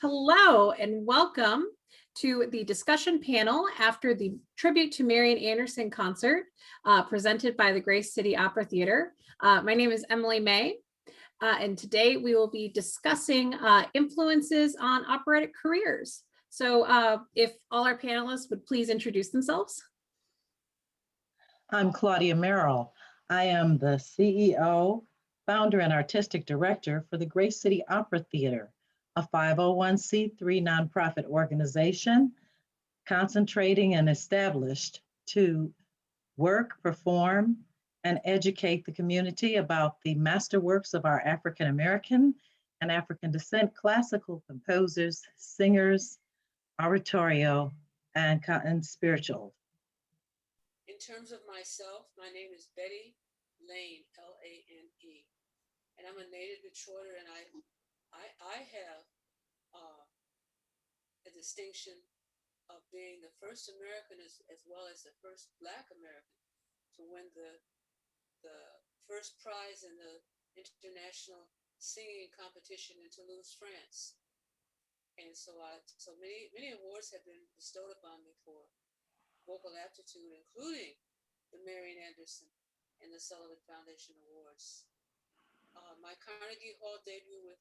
Hello and welcome to the discussion panel after the tribute to Marian Anderson concert presented by the Grace City Opera Theater. My name is Emily May, and today we will be discussing influences on operatic careers. So if all our panelists would please introduce themselves. I'm Claudia Merrill. I am the CEO, founder, and artistic director for the Grace City Opera Theater, a 501c3 nonprofit organization concentrating and established to work, perform, and educate the community about the masterworks of our African American and African descent classical composers, singers, oratorio, and spiritual. In terms of myself, my name is Betty Lane, Lane, and I'm a native Detroiter, and I have the distinction of being the first American as well as the first Black American to win the first prize in the international singing competition in Toulouse, France. And so many awards have been bestowed upon me for vocal aptitude, including the Marian Anderson and the Sullivan Foundation Awards. My Carnegie Hall debut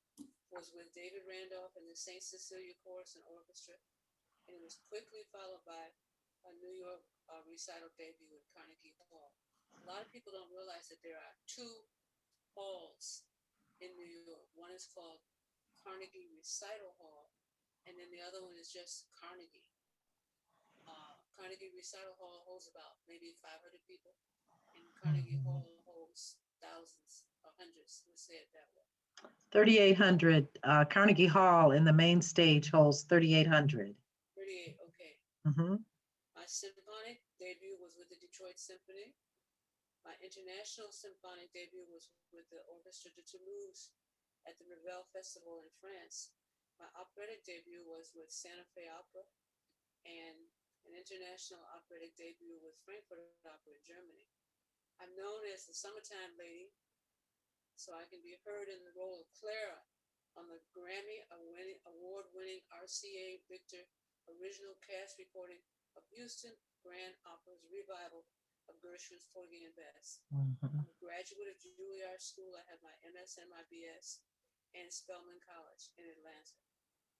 was with David Randolph and the St. Cecilia Chorus and Orchestra, and it was quickly followed by a New York recital debut at Carnegie Hall. A lot of people don't realize that there are two halls in New York. One is called Carnegie Recital Hall, and then the other one is just Carnegie. Carnegie Recital Hall holds about maybe 500 people, and Carnegie Hall holds thousands or hundreds. Let's say it that way. 3,800. Carnegie Hall in the main stage holds 3,800. 38, okay. My symphonic debut was with the Detroit Symphony. My international symphonic debut was with the Orchestra de Toulouse at the Braziel Festival in France. My operatic debut was with Santa Fe Opera, and an international operatic debut with Frankfurt Opera in Germany. I'm known as the Summertime Lady, so I can be heard in the role of Clara on the Grammy Award-winning RCA Victor original cast recording of Houston Grand Opera's revival of Gershwin's Porgy and Bess. I'm a graduate of Juilliard School. I have my MS and my BS, and Spelman College in Atlanta,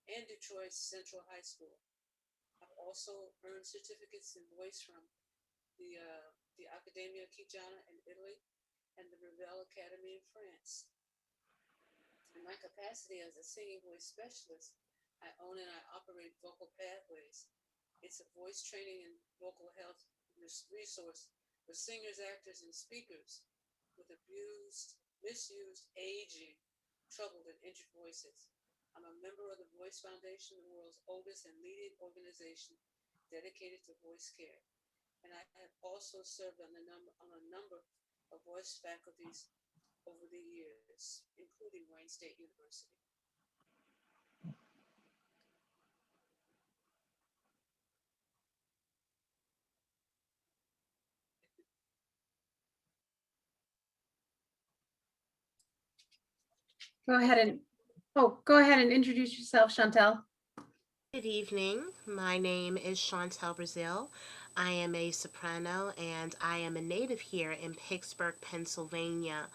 and Detroit's Central High School. I've also earned certificates in voice from the Accademia Chigiana in Italy and the Braziel Academy in France. In my capacity as a singing voice specialist, I own and I operate Vocal Pathways. It's a voice training and vocal health resource for singers, actors, and speakers with abused, misused, aging, troubled, and injured voices. I'm a member of the Voice Foundation, the world's oldest and leading organization dedicated to voice care. And I have also served on a number of voice faculties over the years, including Wayne State University. Go ahead and introduce yourself, Chantal. Good evening. My name is Chanal Braziel. I am a soprano and I am a native here in Pittsburgh, Pennsylvania.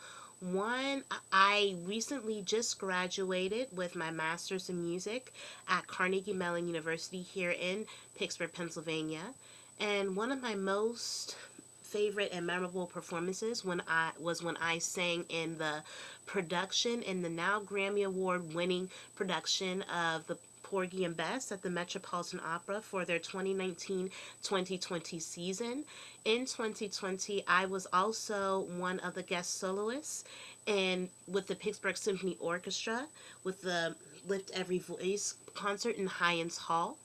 I recently just graduated with my master's in music at Carnegie Mellon University here in Pittsburgh, Pennsylvania. And one of my most favorite and memorable performances when I sang in the now Grammy Award winning production of the Porgy and Bess at the Metropolitan Opera for their 2019-2020 season. In 2020, I was also one of the guest soloists with the Pittsburgh Symphony Orchestra with the Lift Every Voice concert in Heinz Hall.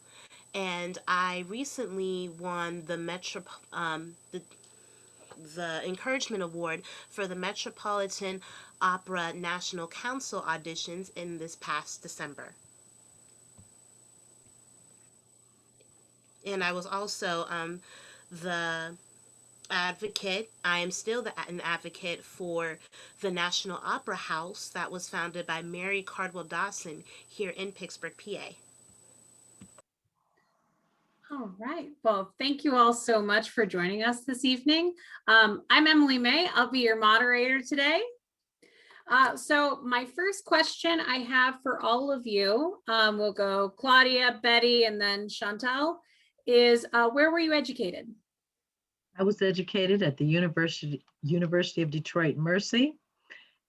And I recently won the Encouragement Award for the Metropolitan Opera National Council auditions in this past December. And I was also the advocate. I am still an advocate for the National Opera House that was founded by Mary Cardwell Dawson here in Pittsburgh, PA. All right. Well, thank you all so much for joining us this evening. I'm Emily May. I'll be your moderator today. So my first question I have for all of you, we'll go Claudia, Betty, and then Chantal, is where were you educated? I was educated at the University of Detroit Mercy,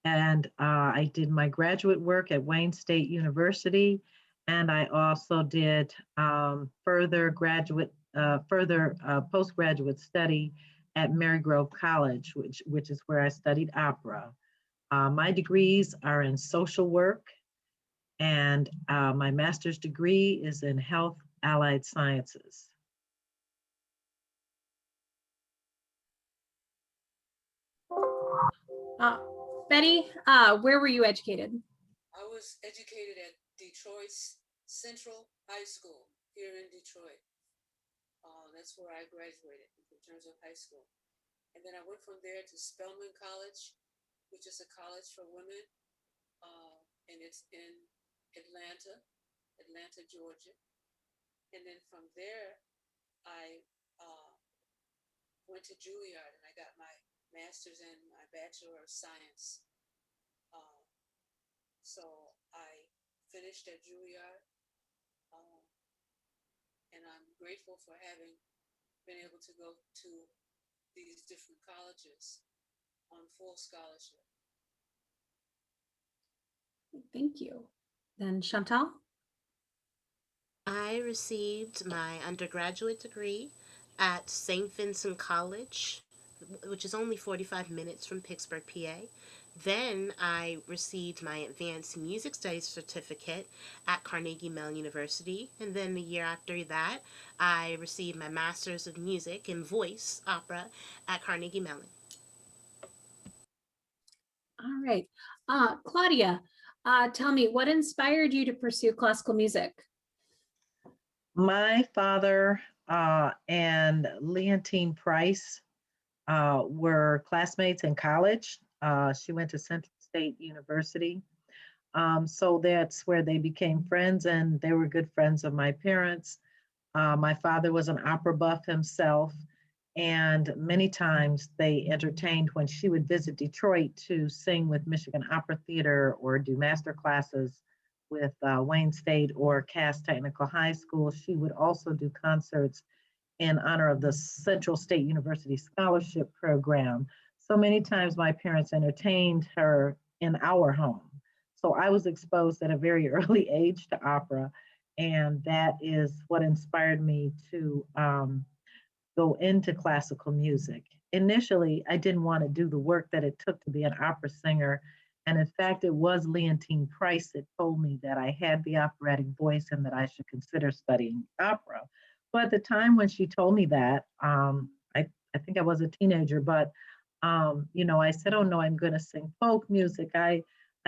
and I did my graduate work at Wayne State University, and I also did further postgraduate study at Marygrove College, which is where I studied opera. My degrees are in social work, and my master's degree is in health allied sciences. Betty, where were you educated? I was educated at Detroit's Central High School here in Detroit. That's where I graduated in terms of high school. And then I went from there to Spelman College, which is a college for women, and it's in Atlanta, Georgia. And then from there, I went to Juilliard and I got my master's and my bachelor of science. So I finished at Juilliard, and I'm grateful for having been able to go to these different colleges on full scholarship. Thank you. Then Chantal? I received my undergraduate degree at St. Vincent College, which is only 45 minutes from Pittsburgh, PA. Then I received my advanced music studies certificate at Carnegie Mellon University. And then the year after that, I received my master's of music in voice opera at Carnegie Mellon. All right. Claudia, tell me, what inspired you to pursue classical music? My father and Leontine Price were classmates in college. She went to Central State University. So that's where they became friends, and they were good friends of my parents. My father was an opera buff himself, and many times they entertained when she would visit Detroit to sing with Michigan Opera Theater or do master classes with Wayne State or Cass Technical High School. She would also do concerts in honor of the Central State University Scholarship Program. So many times my parents entertained her in our home. So I was exposed at a very early age to opera, and that is what inspired me to go into classical music. Initially, I didn't want to do the work that it took to be an opera singer. And in fact, it was Leontine Price that told me that I had the operatic voice and that I should consider studying opera. But at the time when she told me that, I think I was a teenager, but I said, "Oh no, I'm going to sing folk music. I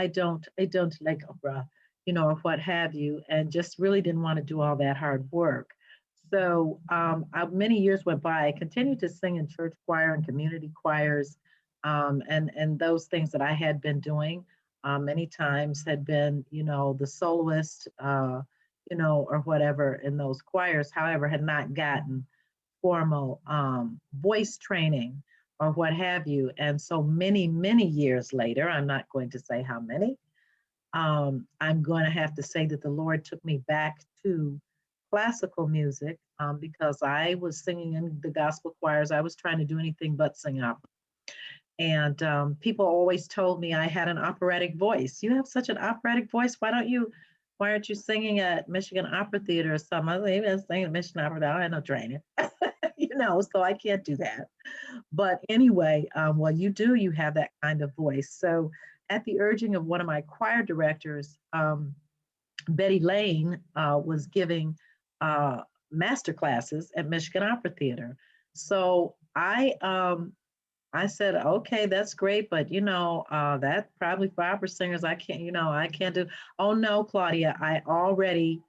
don't like opera, or what have you," and just really didn't want to do all that hard work. So many years went by. I continued to sing in church choir and community choirs, and those things that I had been doing many times had been, the soloist, or whatever in those choirs. However, had not gotten formal voice training or what have you. And so many, many years later, I'm not going to say how many, I'm going to have to say that the Lord took me back to classical music because I was singing in the gospel choirs. I was trying to do anything but sing opera. And people always told me I had an operatic voice. You have such an operatic voice. Why aren't you singing at Michigan Opera Theater or something? I was even singing at Michigan Opera Theater. I had no training, so I can't do that. But anyway, well, you have that kind of voice. So at the urging of one of my choir directors, Betty Lane was giving master classes at Michigan Opera Theater. So I said, okay, that's great, but that probably for opera singers, I can't do. Oh no, Claudia, I already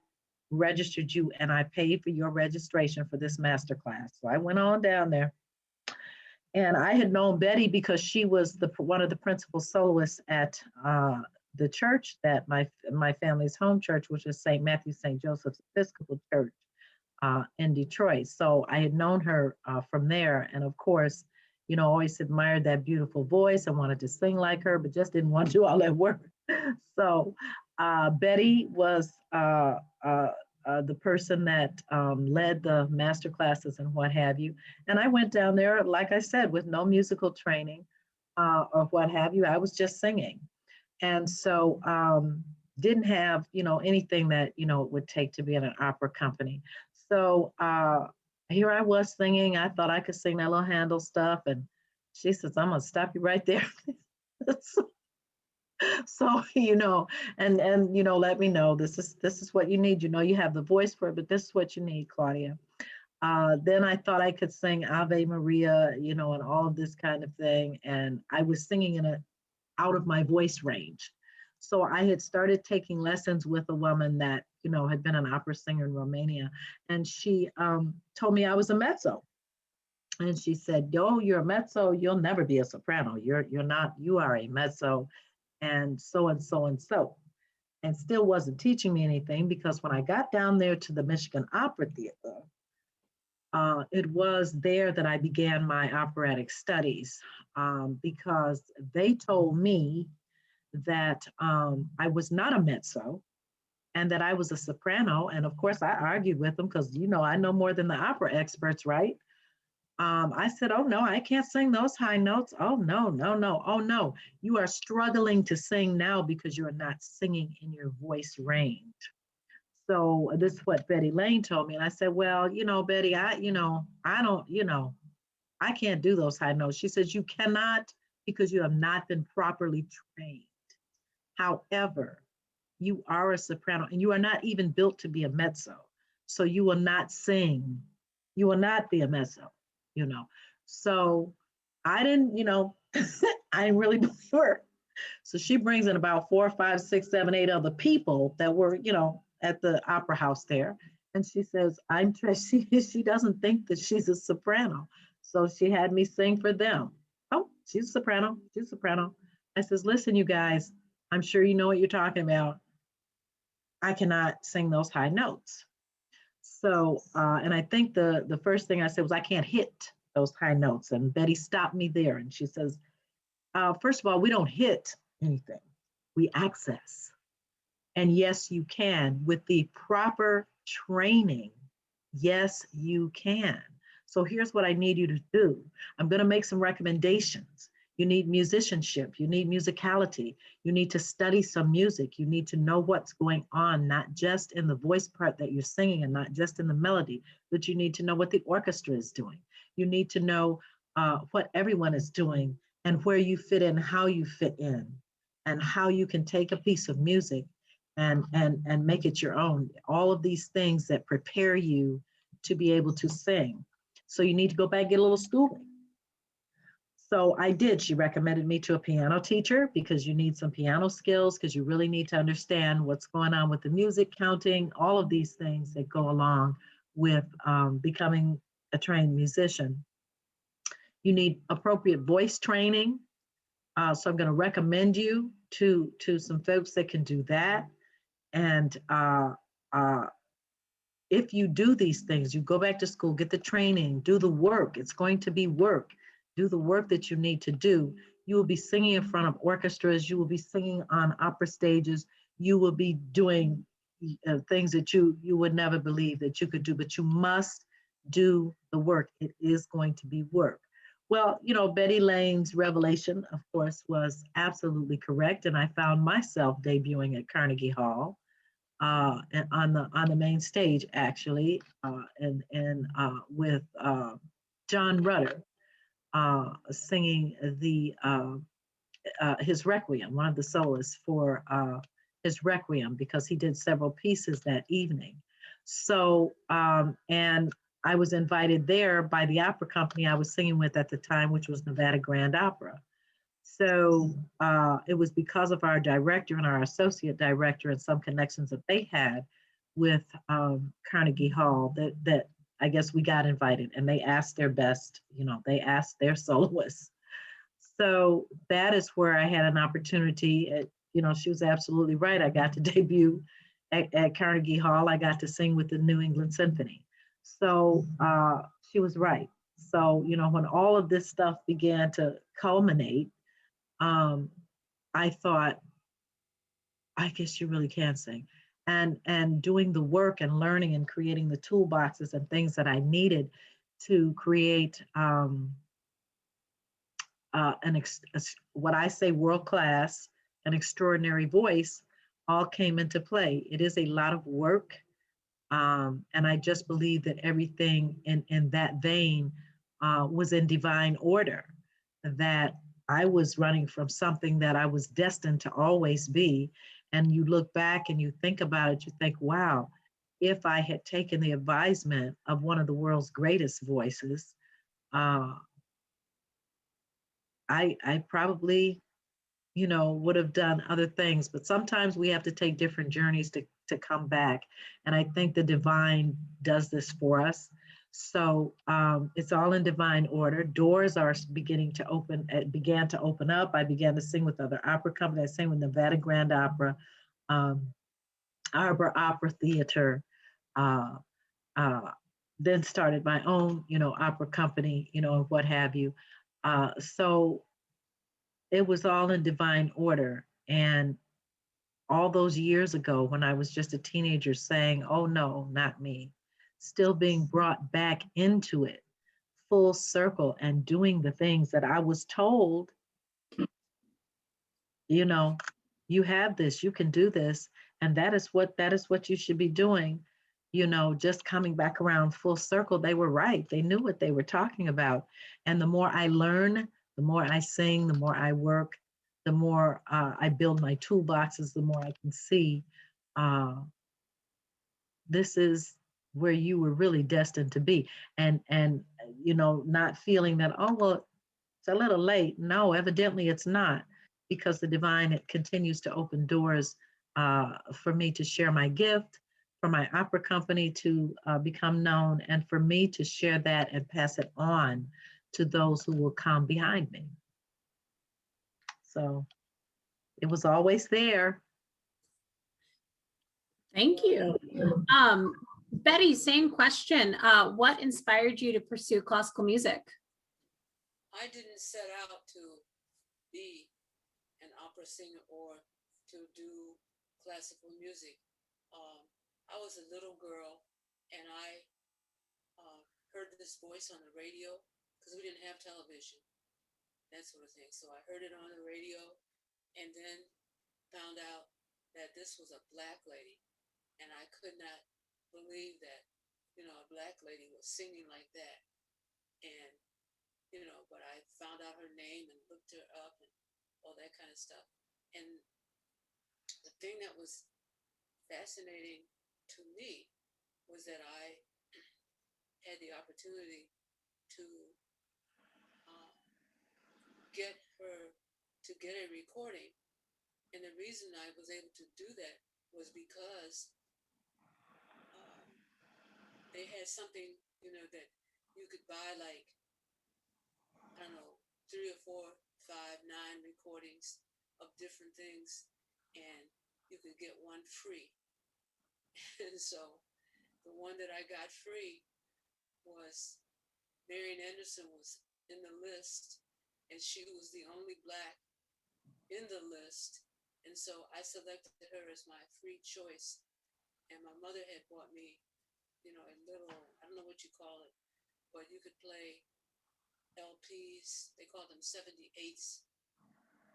registered you and I paid for your registration for this master class. So I went on down there. And I had known Betty because she was one of the principal soloists at the church that my family's home church, which is St. Matthew St. Joseph's Episcopal Church in Detroit. So I had known her from there. And of course, always admired that beautiful voice. I wanted to sing like her, but just didn't want to do all that work. So Betty was the person that led the master classes and what have you. And I went down there, like I said, with no musical training or what have you. I was just singing. And so didn't have, anything that, it would take to be in an opera company. So here I was singing. I thought I could sing that little Handel stuff. And she says, I'm going to stop you right there. So and let me know this is what you need. You have the voice for it, but this is what you need, Claudia. Then I thought I could sing Ave Maria, and all of this kind of thing, and I was singing in out of my voice range. So I had started taking lessons with a woman that had been an opera singer in Romania, and she told me I was a mezzo. And she said, "Yo, you're a mezzo. You'll never be a soprano. You're not. You are a mezzo." And so and so and so, and still wasn't teaching me anything, because when I got down there to the Michigan Opera Theater, it was there that I began my operatic studies, because they told me that I was not a mezzo and that I was a soprano. And of course, I argued with them because, I know more than the opera experts, right? I said, "Oh no, I can't sing those high notes. Oh no, no, no. Oh no, you are struggling to sing now because you are not singing in your voice range." So this is what Betty Lane told me. And I said, "Well, Betty, I don't, I can't do those high notes." She says, "You cannot, because you have not been properly trained. However, you are a soprano and you are not even built to be a mezzo. So you will not sing. You will not be a mezzo, you know." So I didn't, I didn't really believe her. So she brings in about 4, 5, 6, 7, 8 other people that were, at the opera house there. And she says, she doesn't think that she's a soprano. So she had me sing for them. "Oh, she's a soprano. She's a soprano." I says, "Listen, you guys, I'm sure you know what you're talking about. I cannot sing those high notes." So, and I think the first thing I said was, "I can't hit those high notes." And Betty stopped me there and she says, "First of all, we don't hit anything, we access. And yes, you can with the proper training. Yes, you can. So here's what I need you to do. I'm going to make some recommendations. You need musicianship. You need musicality. You need to study some music. You need to know what's going on, not just in the voice part that you're singing and not just in the melody, but you need to know what the orchestra is doing. You need to know what everyone is doing and where you fit in, how you fit in, and how you can take a piece of music and make it your own. All of these things that prepare you to be able to sing. So you need to go back and get a little schooling." So I did. She recommended me to a piano teacher because you need some piano skills, because you really need to understand what's going on with the music counting, all of these things that go along with becoming a trained musician. You need appropriate voice training. So I'm going to recommend you to some folks that can do that. And if you do these things, you go back to school, get the training, do the work. It's going to be work. Do the work that you need to do. You will be singing in front of orchestras. You will be singing on opera stages. You will be doing things that you would never believe that you could do, but you must do the work. It is going to be work. Well, Betty Lane's revelation, of course, was absolutely correct. And I found myself debuting at Carnegie Hall and on the main stage, actually, and with John Rutter singing his Requiem, one of the soloists for his Requiem, because he did several pieces that evening. So, and I was invited there by the opera company I was singing with at the time, which was Nevada Grand Opera. So it was because of our director and our associate director and some connections that they had with Carnegie Hall that I guess we got invited and they asked their best, they asked their soloists. So that is where I had an opportunity. She was absolutely right. I got to debut at Carnegie Hall. I got to sing with the New England Symphony. So she was right. So, when all of this stuff began to culminate, I thought, I guess you really can sing. And doing the work and learning and creating the toolboxes and things that I needed to create what I say world class, an extraordinary voice, all came into play. It is a lot of work. And I just believe that everything in that vein was in divine order, that I was running from something that I was destined to always be. And you look back and you think about it, you think, wow, if I had taken the advisement of one of the world's greatest voices, uh, I probably, would have done other things. But sometimes we have to take different journeys to come back. And I think the divine does this for us. So it's all in divine order. Doors are beginning to open, it began to open up. I began to sing with other opera companies. I sang with Nevada Grand Opera, Arbor Opera Theater, uh, uh, then started my own, opera company, and what have you. So it was all in divine order. And all those years ago when I was just a teenager saying, oh no, not me, still being brought back into it full circle and doing the things that I was told, you know, you have this, you can do this. And that is what you should be doing. Just coming back around full circle, they were right. They knew what they were talking about. And the more I learn, the more I sing, the more I work, the more I build my toolboxes, the more I can see uh, this is where you were really destined to be. And not feeling that, oh, well, it's a little late. No, evidently it's not, because the divine, it continues to open doors for me to share my gift, for my opera company to become known, and for me to share that and pass it on to those who will come behind me. So it was always there. Thank you. Betty, same question. What inspired you to pursue classical music? I didn't set out to be an opera singer or to do classical music. I was a little girl and I heard this voice on the radio because we didn't have television, that sort of thing. So I heard it on the radio and then found out that this was a Black lady. And I could not believe that, a Black lady was singing like that. And, but I found out her name and looked her up and all that kind of stuff. And the thing that was fascinating to me was that I had the opportunity to get her to get a recording. And the reason I was able to do that was because they had something, that you could buy, like, I don't know, 3 or 4, 5, 9 recordings of different things, and you could get one free. And so the one that I got free was Marian Anderson was in the list, and she was the only Black in the list. And so I selected her as my free choice. And my mother had bought me, a little, I don't know what you call it, but you could play LPs. They called them 78s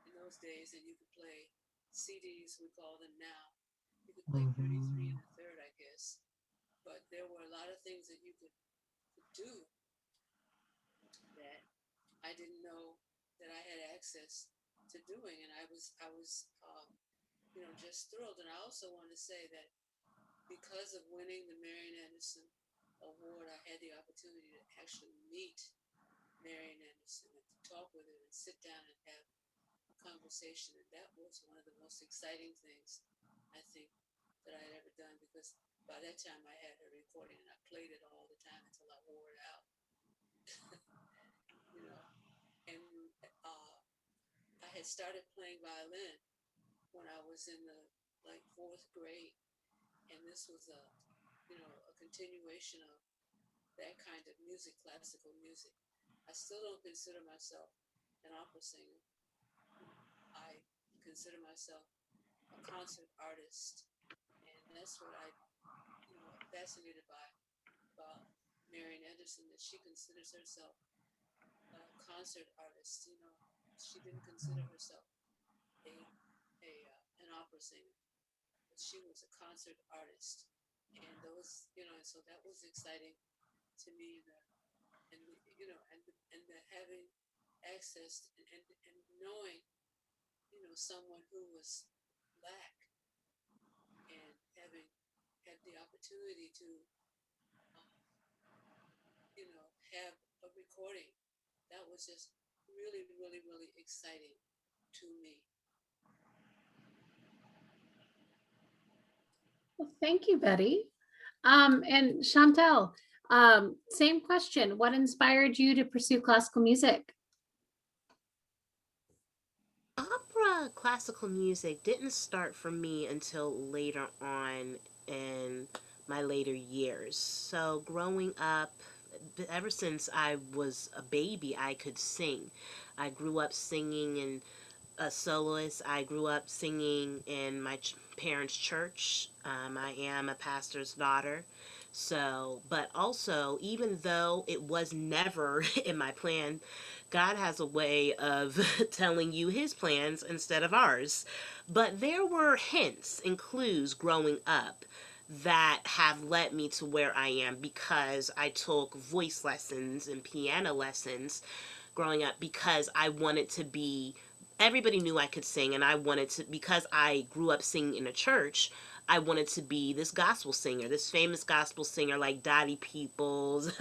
in those days, and you could play CDs, we call them now. You could play 33 and a third, I guess. But there were a lot of things that you could do that I didn't know that I had access to doing, and I was just thrilled. And I also want to say that because of winning the Marian Anderson Award, I had the opportunity to actually meet Marian Anderson and to talk with her and sit down and have a conversation. And that was one of the most exciting things I think that I had ever done, because because by that time I had her recording and I played it all the time until I wore it out, you know. And I had started playing violin when I was in the like fourth grade, and this was a continuation of that kind of music, classical music. I still don't consider myself an opera singer. I consider myself a concert artist, and that's what I'm fascinated by about Marian Anderson, that she considers herself a concert artist. She didn't consider herself an opera singer, but she was a concert artist, and and so that was exciting to me. And the having access and knowing someone who was black and having had the opportunity to um, have a recording, that was just really, really, really exciting to me. Well, thank you, Betty. And Chantal, same question. What inspired you to pursue classical music? Opera classical music didn't start for me until later on in my later years. So growing up, ever since I was a baby, I could sing. I grew up singing in a soloist. I grew up singing in my parents' church. I am a pastor's daughter. So, but also, even though it was never in my plan, God has a way of telling you his plans instead of ours. But there were hints and clues growing up that have led me to where I am because I took voice lessons and piano lessons growing up because I wanted to be, everybody knew I could sing, and I wanted to, because I grew up singing in a church, I wanted to be this gospel singer, this famous gospel singer like Dottie Peoples,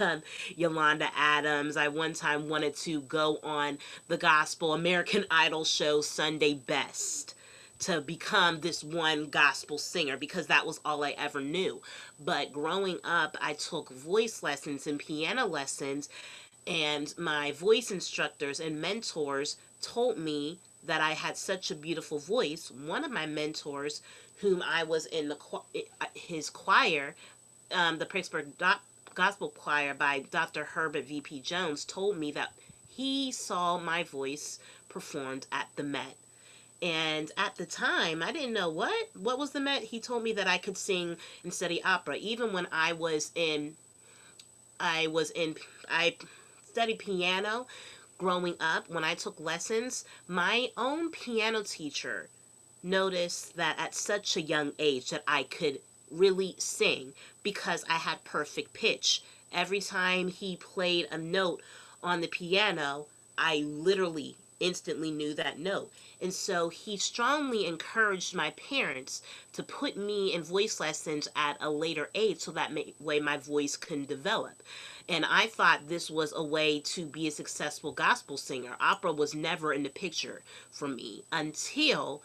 Yolanda Adams. I one time wanted to go on the gospel American Idol show Sunday Best to become this one gospel singer because that was all I ever knew. But growing up, I took voice lessons and piano lessons, and my voice instructors and mentors told me that I had such a beautiful voice. One of my mentors, whom I was in his choir, the Pittsburgh Gospel Choir by Dr. Herbert V.P. Jones, told me that he saw my voice performed at the Met. And at the time, I didn't know what was the Met. He told me that I could sing and study opera. Even when I studied piano growing up. When I took lessons, my own piano teacher noticed that at such a young age that I could really sing because I had perfect pitch. Every time he played a note on the piano, I literally instantly knew that note. And so he strongly encouraged my parents to put me in voice lessons at a later age so that way my voice can develop. And I thought this was a way to be a successful gospel singer. Opera was never in the picture for me until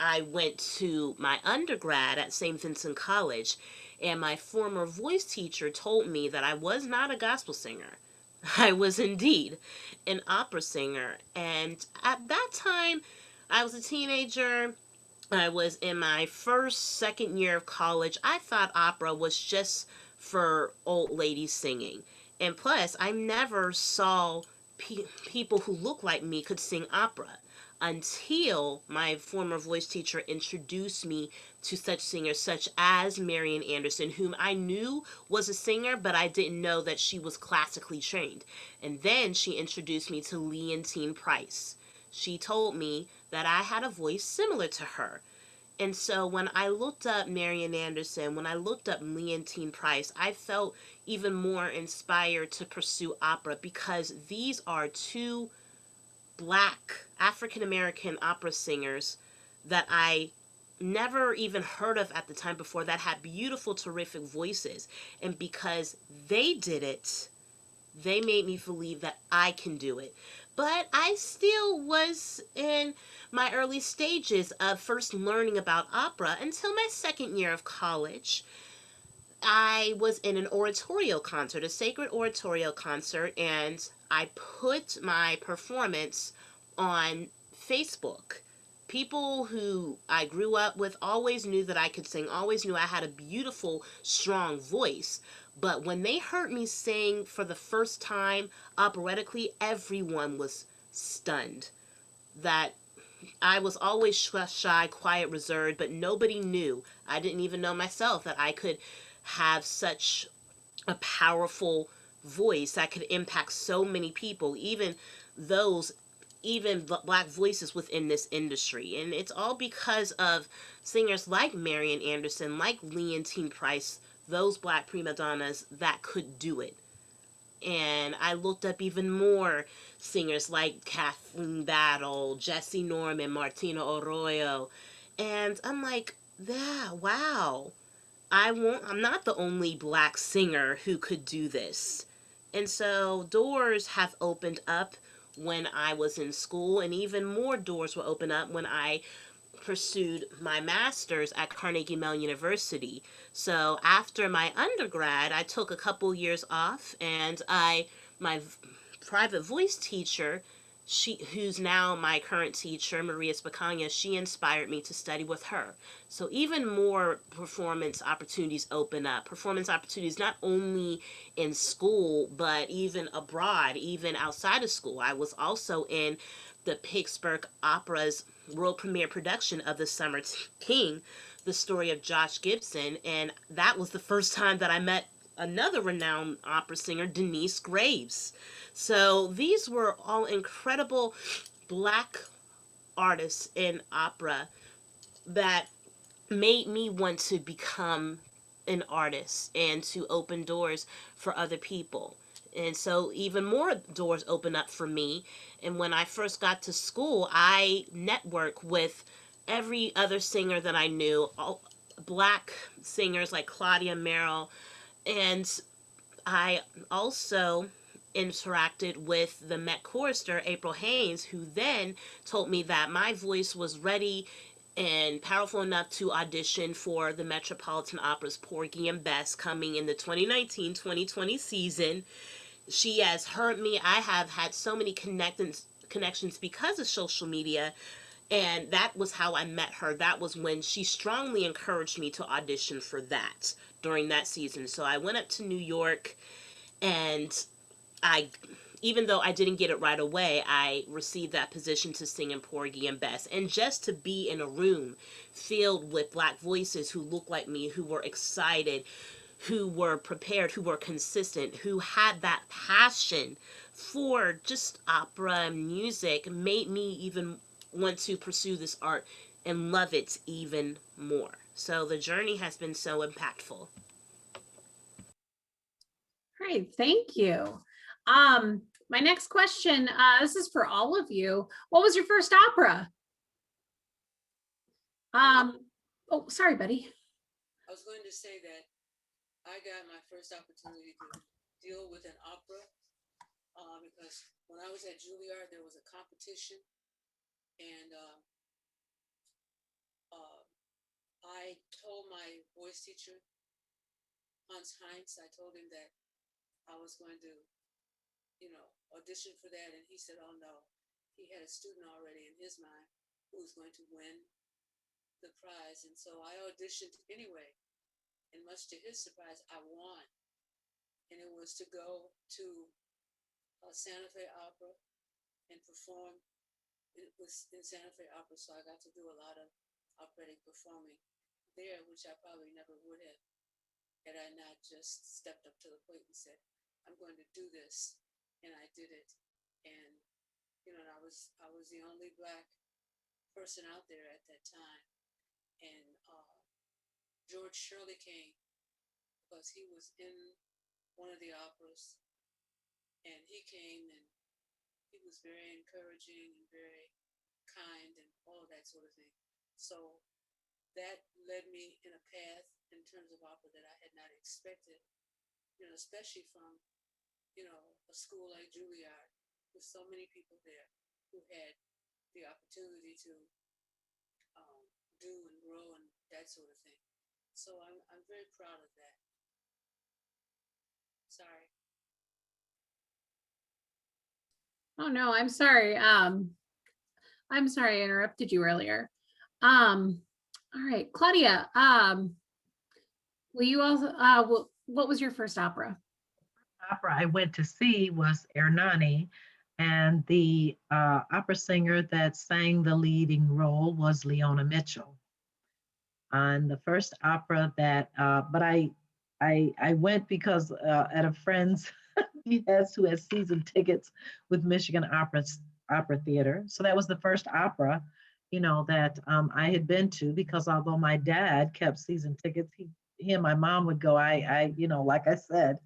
I went to my undergrad at St. Vincent College, and my former voice teacher told me that I was not a gospel singer. I was indeed an opera singer. And at that time, I was a teenager. I was in my second year of college. I thought opera was just for old ladies singing. And plus, I never saw people who looked like me could sing opera until my former voice teacher introduced me to such singers such as Marian Anderson, whom I knew was a singer, but I didn't know that she was classically trained. And then she introduced me to Leontine Price. She told me that I had a voice similar to her. And so when I looked up Marian Anderson, when I looked up Leontine Price, I felt even more inspired to pursue opera because these are two black African American opera singers that I never even heard of at the time before that had beautiful, terrific voices. And because they did it, they made me believe that I can do it. But I still was in my early stages of first learning about opera until my second year of college. I was in an oratorio concert, a sacred oratorio concert, and I put my performance on Facebook. People who I grew up with always knew that I could sing, always knew I had a beautiful, strong voice. But when they heard me sing for the first time operatically, everyone was stunned. That I was always shy, quiet, reserved, but nobody knew. I didn't even know myself that I could have such a powerful voice that could impact so many people, even those even black voices within this industry. And it's all because of singers like Marian Anderson, like Leontine Price, those black prima donnas that could do it. And I looked up even more singers like Kathleen Battle, Jesse Norman, Martina Arroyo, and I'm like, yeah, wow. I'm not the only black singer who could do this. And so doors have opened up when I was in school, and even more doors will open up when I pursued my master's at Carnegie Mellon University. So after my undergrad, I took a couple years off, and my private voice teacher, who's now my current teacher, Maria Spacagna, she inspired me to study with her. So even more performance opportunities open up. Performance opportunities not only in school, but even abroad, even outside of school. I was also in the Pittsburgh Opera's world premiere production of The Summer King, the story of Josh Gibson, and that was the first time that I met another renowned opera singer, Denise Graves. So these were all incredible black artists in opera that made me want to become an artist and to open doors for other people. And so even more doors open up for me. And when I first got to school, I networked with every other singer that I knew, all black singers like Claudia Merrill. And I also interacted with the Met chorister, April Haynes, who then told me that my voice was ready and powerful enough to audition for the Metropolitan Opera's Porgy and Bess coming in the 2019-2020 season. She has heard me. I have had so many connections because of social media, and that was how I met her. That was when she strongly encouraged me to audition for that during that season. So I went up to New York, and I, even though I didn't get it right away, I received that position to sing in Porgy and Bess. And just to be in a room filled with black voices who looked like me, who were excited, who were prepared, who were consistent, who had that passion for just opera and music made me even want to pursue this art and love it even more. So the journey has been so impactful. Great, thank you. My next question, this is for all of you. What was your first opera? Oh, sorry, buddy. I was going to say that I got my first opportunity to deal with an opera because when I was at Juilliard, there was a competition, and I told my voice teacher, Hans Heinz, I told him that I was going to, audition for that, and he said, "Oh no," he had a student already in his mind who was going to win the prize, and so I auditioned anyway. And much to his surprise, I won, and it was to go to Santa Fe Opera and perform. It was in Santa Fe Opera, so I got to do a lot of operatic performing there, which I probably never would have had I not just stepped up to the plate and said, "I'm going to do this," and I did it. And I was the only black person out there at that time, and George Shirley came because he was in one of the operas, and he came and he was very encouraging and very kind and all of that sort of thing. So that led me in a path in terms of opera that I had not expected, especially from, a school like Juilliard. with so many people there who had the opportunity to do and grow and that sort of thing. So I'm very proud of that. Sorry. Oh, no, I'm sorry. I'm sorry I interrupted you earlier. All right, Claudia, will you also, what was your first opera? Opera I went to see was Ernani, and the opera singer that sang the leading role was Leona Mitchell. On the first opera that, but I went because at a friend's, who has season tickets with Michigan Opera Theater. So that was the first opera, that I had been to, because although my dad kept season tickets, he and my mom would go. Like I said,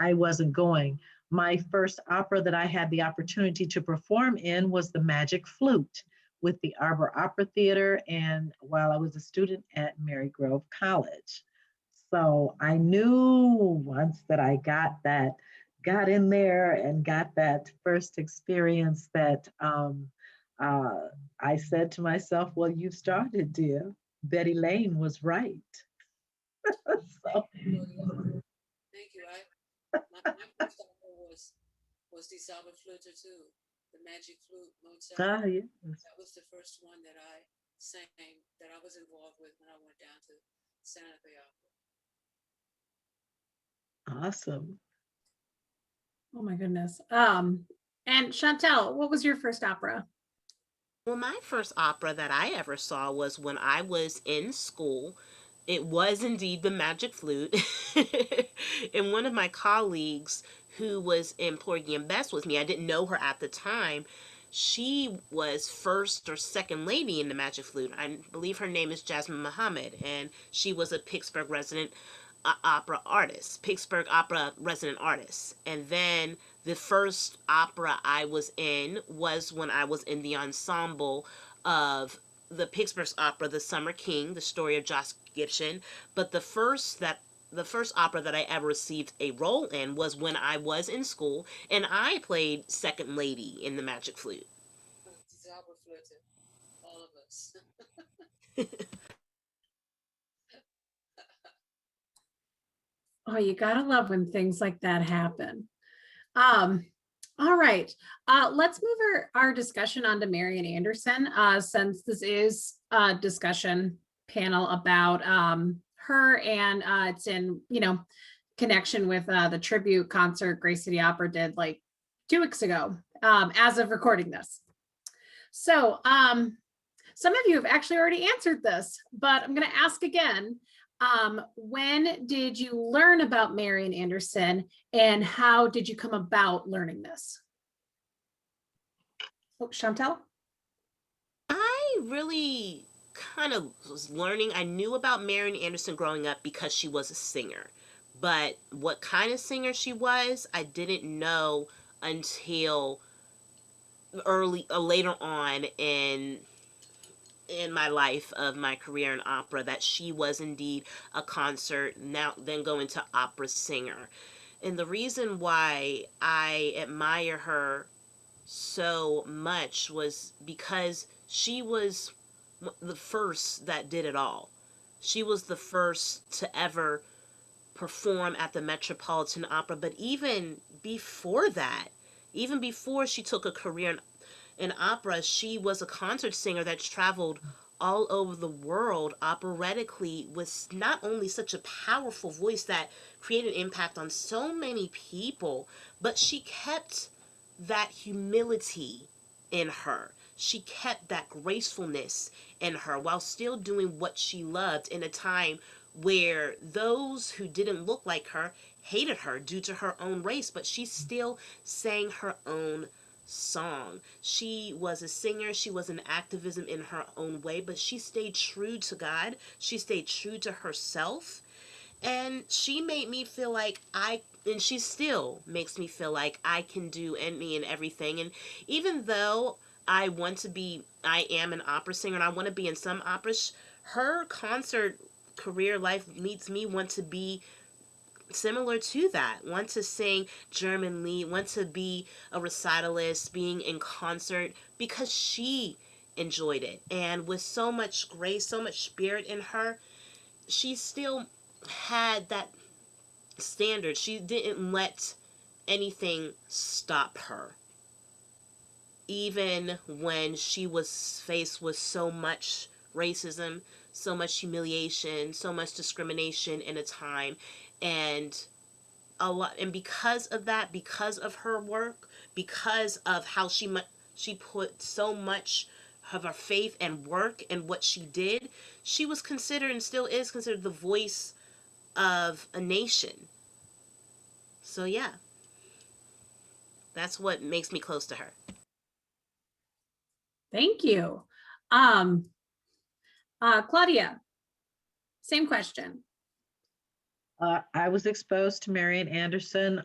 I wasn't going. My first opera that I had the opportunity to perform in was The Magic Flute with the Arbor Opera Theater, and while I was a student at Marygrove College. So I knew once that I got in there and got that first experience that I said to myself, well, you started, dear. Betty Lane was right. So, Thank you. My first opera was Die Zauberflöte too, the Magic Flute, Mozart. yes. That was the first one that I sang, that I was involved with when I went down to Santa Fe Opera. Awesome. Oh my goodness. And Chantal, what was your first opera? Well, my first opera that I ever saw was when I was in school. It was indeed the Magic Flute. And one of my colleagues who was in Porgy and Bess with me, I didn't know her at the time. She was first or second lady in the Magic Flute. I believe her name is Jasmine Muhammad, and she was a Pittsburgh resident opera artist, Pittsburgh opera resident artist. And then the first opera I was in was when I was in the ensemble of the Pittsburgh opera, The Summer King, the story of Josh Gibson. But the first opera that I ever received a role in was when I was in school, and I played second lady in the Magic Flute. Zauberflöte, all of us. Oh, you gotta love when things like that happen. All right, let's move our discussion on to Marian Anderson, since this is a discussion panel about her, and it's in, connection with the tribute concert Gray City Opera did like 2 weeks ago, as of recording this. So some of you have actually already answered this, but I'm going to ask again. When did you learn about Marian Anderson, and how did you come about learning this? Oh, Chantal? I really kind of was learning. I knew about Marian Anderson growing up because she was a singer. But what kind of singer she was, I didn't know until later on in my life of my career in opera, that she was indeed a concert, now then going to opera singer. And the reason why I admire her so much was because she was the first that did it all. She was the first to ever perform at the Metropolitan Opera, but even before that, even before she took a career in opera, she was a concert singer that traveled all over the world operatically, with not only such a powerful voice that created impact on so many people, but she kept that humility in her. She kept that gracefulness in her while still doing what she loved in a time where those who didn't look like her hated her due to her own race, but she still sang her own song. She was a singer, she was an activism in her own way, but she stayed true to God. She stayed true to herself. And she made me feel like and she still makes me feel like I can do any and everything. And even though I am an opera singer and I want to be in some operas, her concert career life makes me want to be similar to that, want to sing German Lied, want to be a recitalist, being in concert because she enjoyed it. And with so much grace, so much spirit in her, she still had that standard. She didn't let anything stop her. Even when she was faced with so much racism, so much humiliation, so much discrimination in a time, and a lot, and because of that, because of her work, because of how she put so much of her faith and work in what she did, she was considered and still is considered the voice of a nation. So yeah, that's what makes me close to her. Thank you. Claudia, same question. I was exposed to Marian Anderson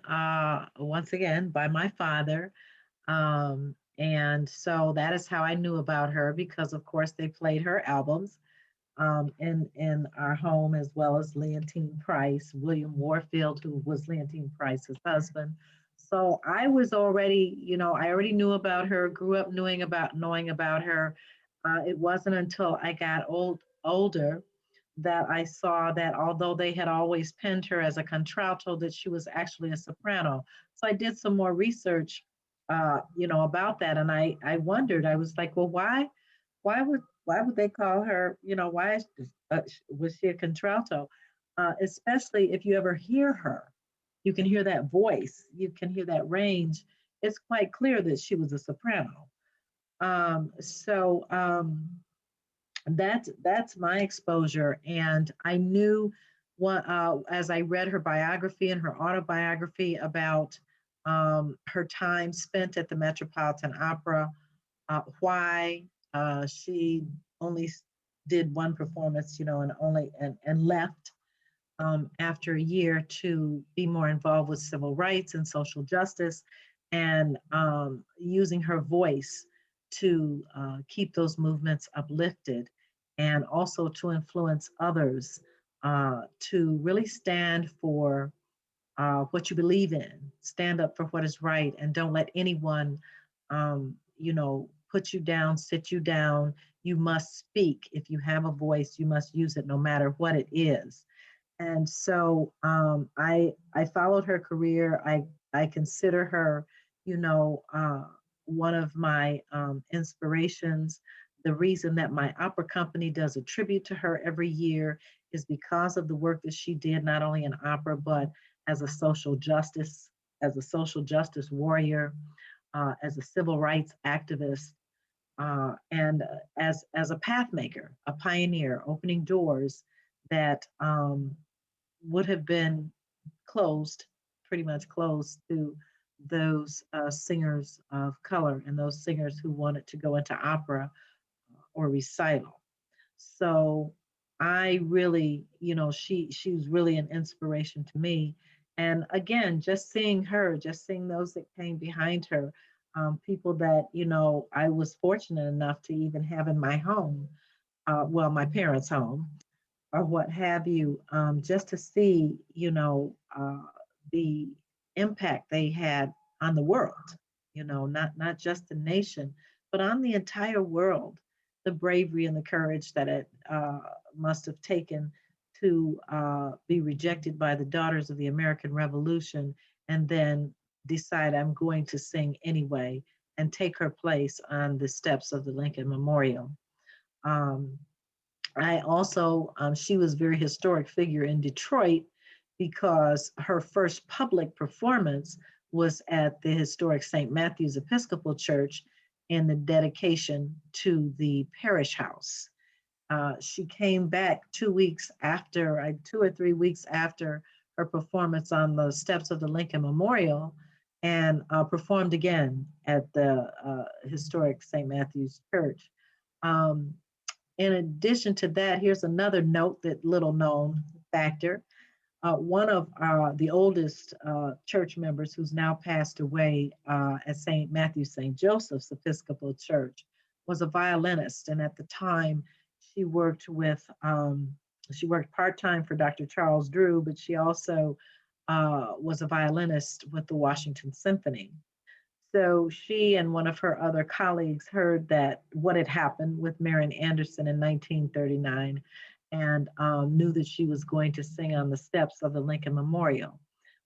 once again by my father. And so that is how I knew about her because, of course, they played her albums in our home, as well as Leontine Price, William Warfield, who was Leontine Price's husband. So I was already, I already knew about her, grew up knowing about her. It wasn't until I got older that I saw that although they had always penned her as a contralto, that she was actually a soprano. So I did some more research, about that, and I wondered. I was like, well, why would they call her? Why was she a contralto? Especially if you ever hear her, you can hear that voice, you can hear that range. It's quite clear that she was a soprano. So that's my exposure, and I knew what as I read her biography and her autobiography about her time spent at the Metropolitan Opera, why she only did one performance, and left after a year to be more involved with civil rights and social justice, and using her voice to keep those movements uplifted, and also to influence others to really stand for what you believe in, stand up for what is right, and don't let anyone, put you down, sit you down. You must speak. If you have a voice, you must use it no matter what it is. And so I followed her career. I consider her, one of my inspirations. The reason that my opera company does a tribute to her every year is because of the work that she did, not only in opera, but as a social justice, warrior, as a civil rights activist, and as a path maker, a pioneer, opening doors that would have been closed, pretty much closed to those singers of color and those singers who wanted to go into opera or recital. So I really, she was really an inspiration to me. And again, just seeing her, just seeing those that came behind her, people that, I was fortunate enough to even have in my home, well, my parents' home, or what have you, just to see, the impact they had on the world, not just the nation, but on the entire world, the bravery and the courage that it must have taken to be rejected by the daughters of the American Revolution, and then decide I'm going to sing anyway and take her place on the steps of the Lincoln Memorial. Um, I also, she was a very historic figure in Detroit because her first public performance was at the historic St. Matthew's Episcopal Church in the dedication to the parish house. She came back 2 weeks after, 2 or 3 weeks after her performance on the steps of the Lincoln Memorial, and performed again at the historic St. Matthew's Church. Um, in addition to that, here's another note, that little known factor. One of the oldest church members, who's now passed away at St. Matthew St. Joseph's Episcopal Church, was a violinist. And at the time, she worked part-time for Dr. Charles Drew, but she also was a violinist with the Washington Symphony. So she and one of her other colleagues heard that what had happened with Marian Anderson in 1939 and knew that she was going to sing on the steps of the Lincoln Memorial.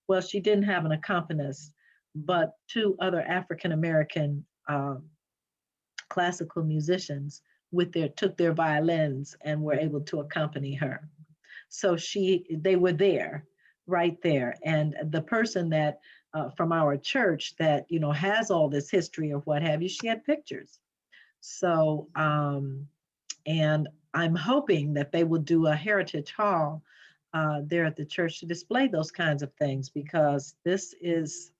Well, she didn't have an accompanist, but two other African American classical musicians took their violins and were able to accompany her. So they were there, right there. And the person that from our church that has all this history of what have you, she had pictures. So and I'm hoping that they will do a heritage hall there at the church to display those kinds of things, because this is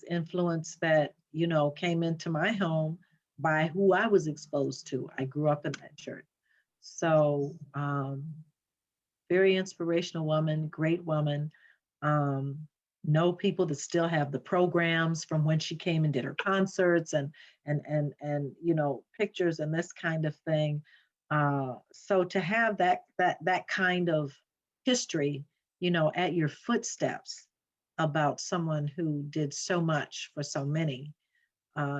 influence that came into my home by who I was exposed to. I grew up in that church. So very inspirational woman, great woman. Know people that still have the programs from when she came and did her concerts and pictures and this kind of thing. So to have that kind of history, at your footsteps about someone who did so much for so many,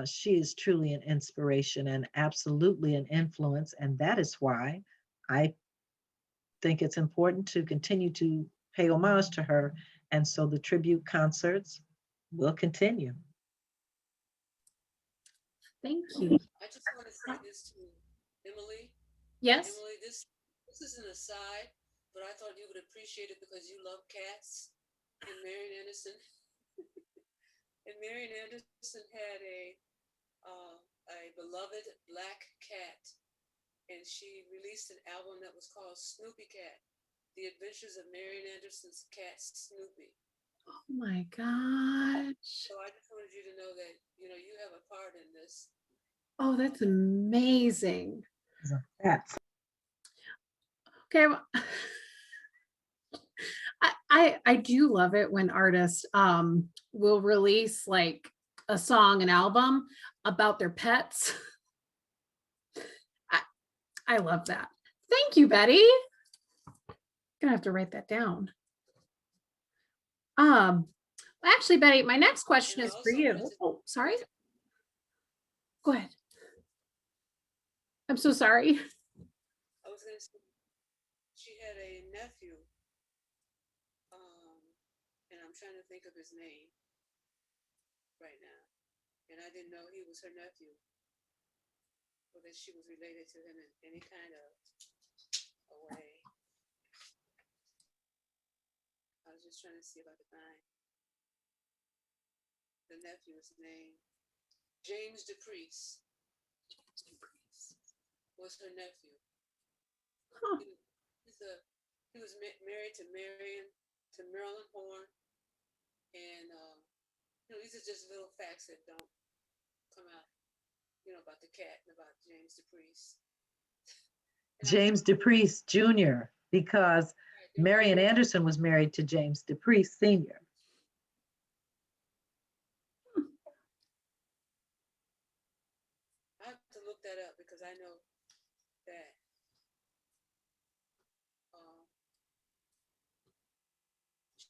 she is truly an inspiration and absolutely an influence, and that is why I think it's important to continue to pay homage to her. And so the tribute concerts will continue. Thank you. I just want to say this to Emily. Yes. Emily, this is an aside, but I thought you would appreciate it because you love cats. And Marian Anderson, had a beloved black cat, and she released an album that was called Snoopy Cat: The Adventures of Marian Anderson's cat Snoopy. Oh my gosh. So I just wanted you to know that you have a part in this. Oh, that's amazing. That's Okay. I do love it when artists will release like a song, an album about their pets. I love that. Thank you, Betty. Gonna have to write that down. Actually, Betty, my next question is for you. Oh, sorry. Go ahead. I'm so sorry. I was gonna say she had a nephew, and I'm trying to think of his name right now, and I didn't know he was her nephew, or that she was related to him in any kind of a way. I was just trying to see if I could find the nephew's name. James DePriest was her nephew. Huh. He was married to Marilyn Horn, and these are just little facts that don't come out, about the cat and about James DePriest. James DePriest Jr., because Marian Anderson was married to James DePriest Sr. I have to look that up because I know that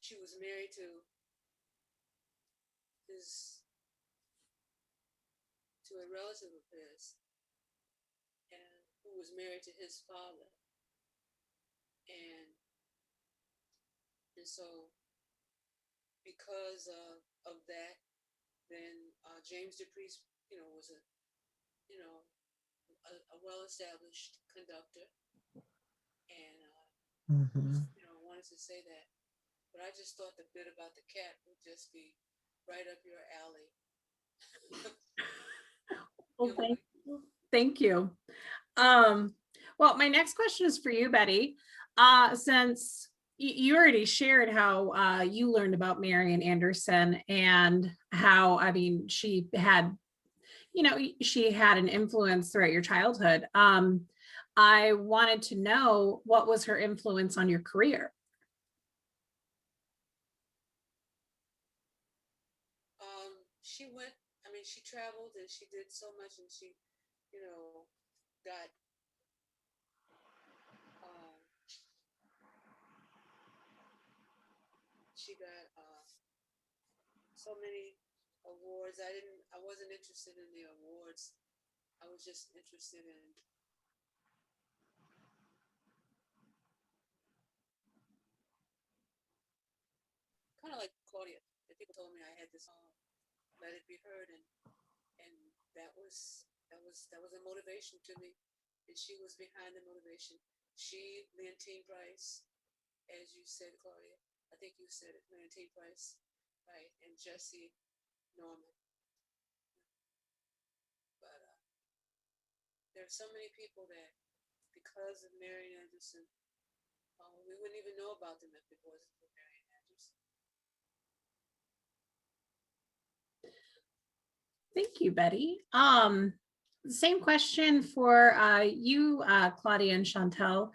she was married to a relative of his, and who was married to his father, and so because of that, then James DePriest, was a well-established conductor, and wanted to say that. But I just thought the bit about the cat would just be right up your alley. Well, thank you. Well, my next question is for you, Betty. Since you already shared how you learned about Marian Anderson and how, I mean, she had an influence throughout your childhood. I wanted to know, what was her influence on your career? She traveled and she did so much, and she, got she got so many awards. I wasn't interested in the awards. I was just interested in kind of like Claudia. And people told me I had this song, "Let It Be Heard," and that was a motivation to me. And she was behind the motivation. She, Leontine Price, as you said, Claudia. I think you said it, Leontine Price, right? And Jesse Norman. But there are so many people that, because of Marian Anderson, we wouldn't even know about them if it wasn't for Marian Anderson. Thank you, Betty. Same question for you, Claudia and Chantal.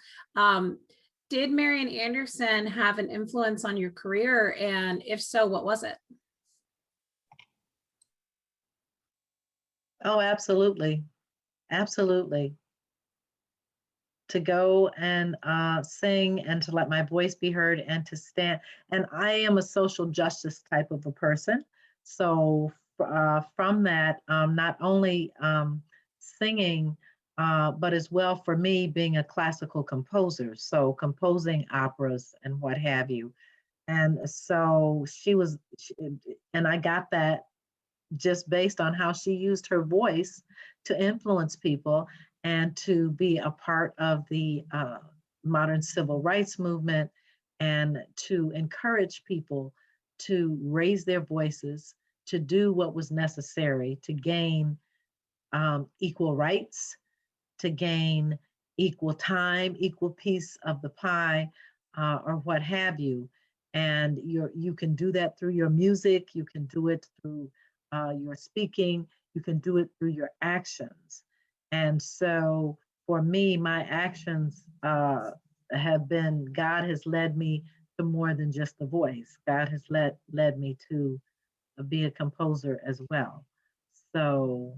Did Marian Anderson have an influence on your career? And if so, what was it? Oh, absolutely. Absolutely. To go and sing and to let my voice be heard and to stand. And I am a social justice type of a person. So from that, not only singing, but as well for me being a classical composer. So composing operas and what have you. And so and I got that just based on how she used her voice to influence people and to be a part of the modern civil rights movement and to encourage people to raise their voices, to do what was necessary to gain equal rights, to gain equal time, equal piece of the pie, or what have you. And you can do that through your music, you can do it through your speaking, you can do it through your actions. And so for me, my actions have been, God has led me to more than just the voice. God has led me to be a composer as well. So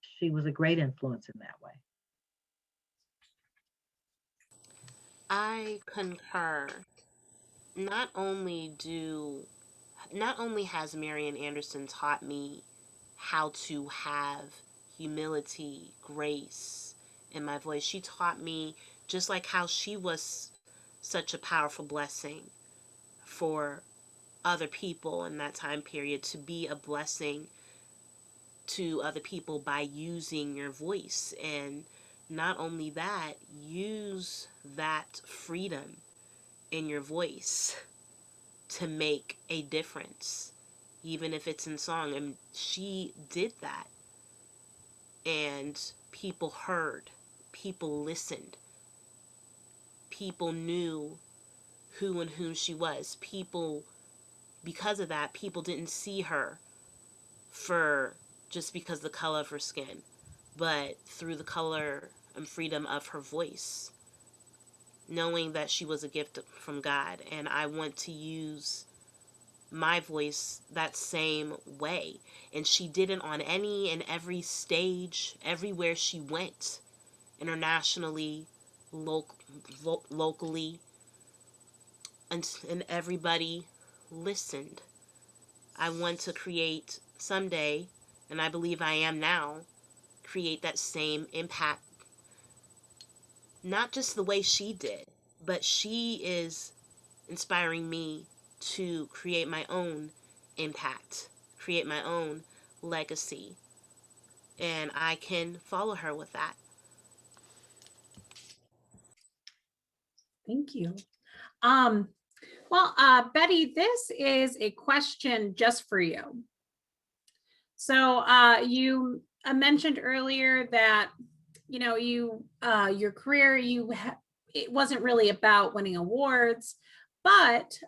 she was a great influence in that way. I concur. Not only do not only has Marian Anderson taught me how to have humility, grace in my voice, she taught me just like how she was such a powerful blessing for other people in that time period, to be a blessing to other people by using your voice. And not only that, use that freedom in your voice to make a difference, even if it's in song. And she did that, and people heard, people listened, people knew who and whom she was. People, because of that, people didn't see her for just because the color of her skin, but through the color and freedom of her voice, knowing that she was a gift from God. And I want to use my voice that same way. And she did it on any and every stage, everywhere she went, internationally, locally, and everybody listened. I want to create someday, and I believe I am now, create that same impact. Not just the way she did, but she is inspiring me to create my own impact, create my own legacy. And I can follow her with that. Thank you. Well, Betty, this is a question just for you. So you mentioned earlier that, you know, your career, it wasn't really about winning awards, but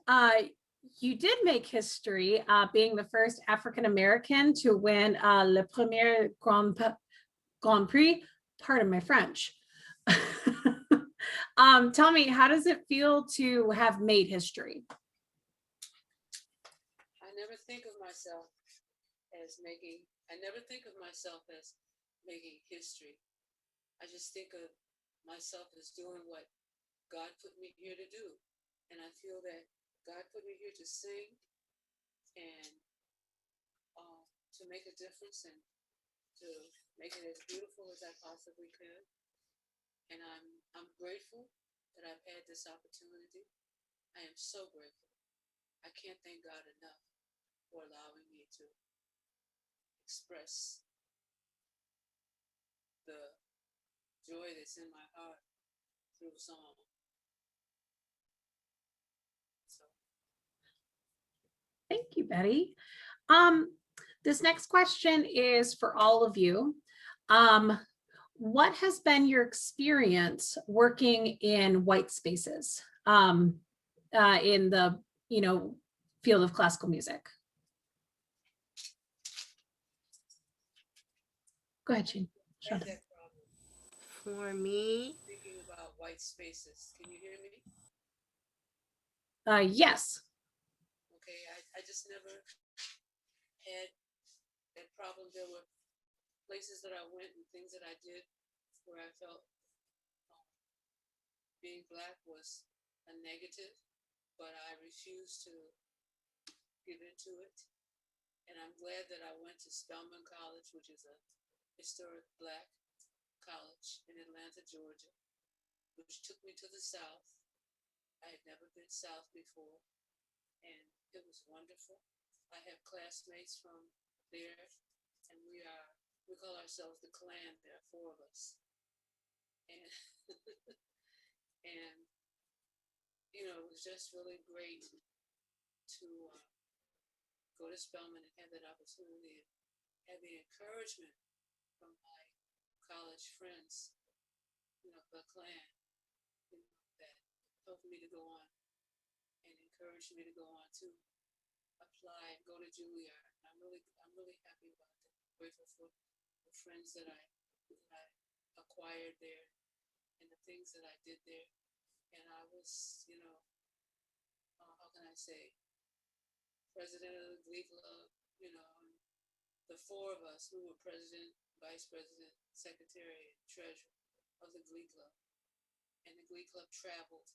you did make history being the first African-American to win Le Premier Grand Prix, pardon my French. Tell me, how does it feel to have made history? I never think of myself I never think of myself as making history. I just think of myself as doing what God put me here to do. And I feel that God put me here to sing and to make a difference and to make it as beautiful as I possibly could. And I'm grateful that I've had this opportunity. I am so grateful. I can't thank God enough for allowing me to express the joy that's in my heart through song. So Thank you, Betty. This next question is for all of you. What has been your experience working in white spaces in the field of classical music? Go ahead, Shane. I had that problem For me, thinking about white spaces. Can you hear me? Yes. Okay, I just never had that problem. There were places that I went and things that I did where I felt being Black was a negative, but I refused to give into it. And I'm glad that I went to Spelman College, which is a historic Black college in Atlanta, Georgia, which took me to the South. I had never been South before, and it was wonderful. I have classmates from there, and we call ourselves the Clan. There are 4 of us, and and it was just really great to go to Spelman and have that opportunity and have the encouragement from my college friends, the Clan, that helped me to go on and encouraged me to go on to apply and go to Juilliard. I'm really happy about that. I'm grateful for the friends that I acquired there and the things that I did there. And I was, how can I say, president of the Glee Club, and the 4 of us, we were president, vice president, secretary, and treasurer of the Glee Club. And the Glee Club traveled.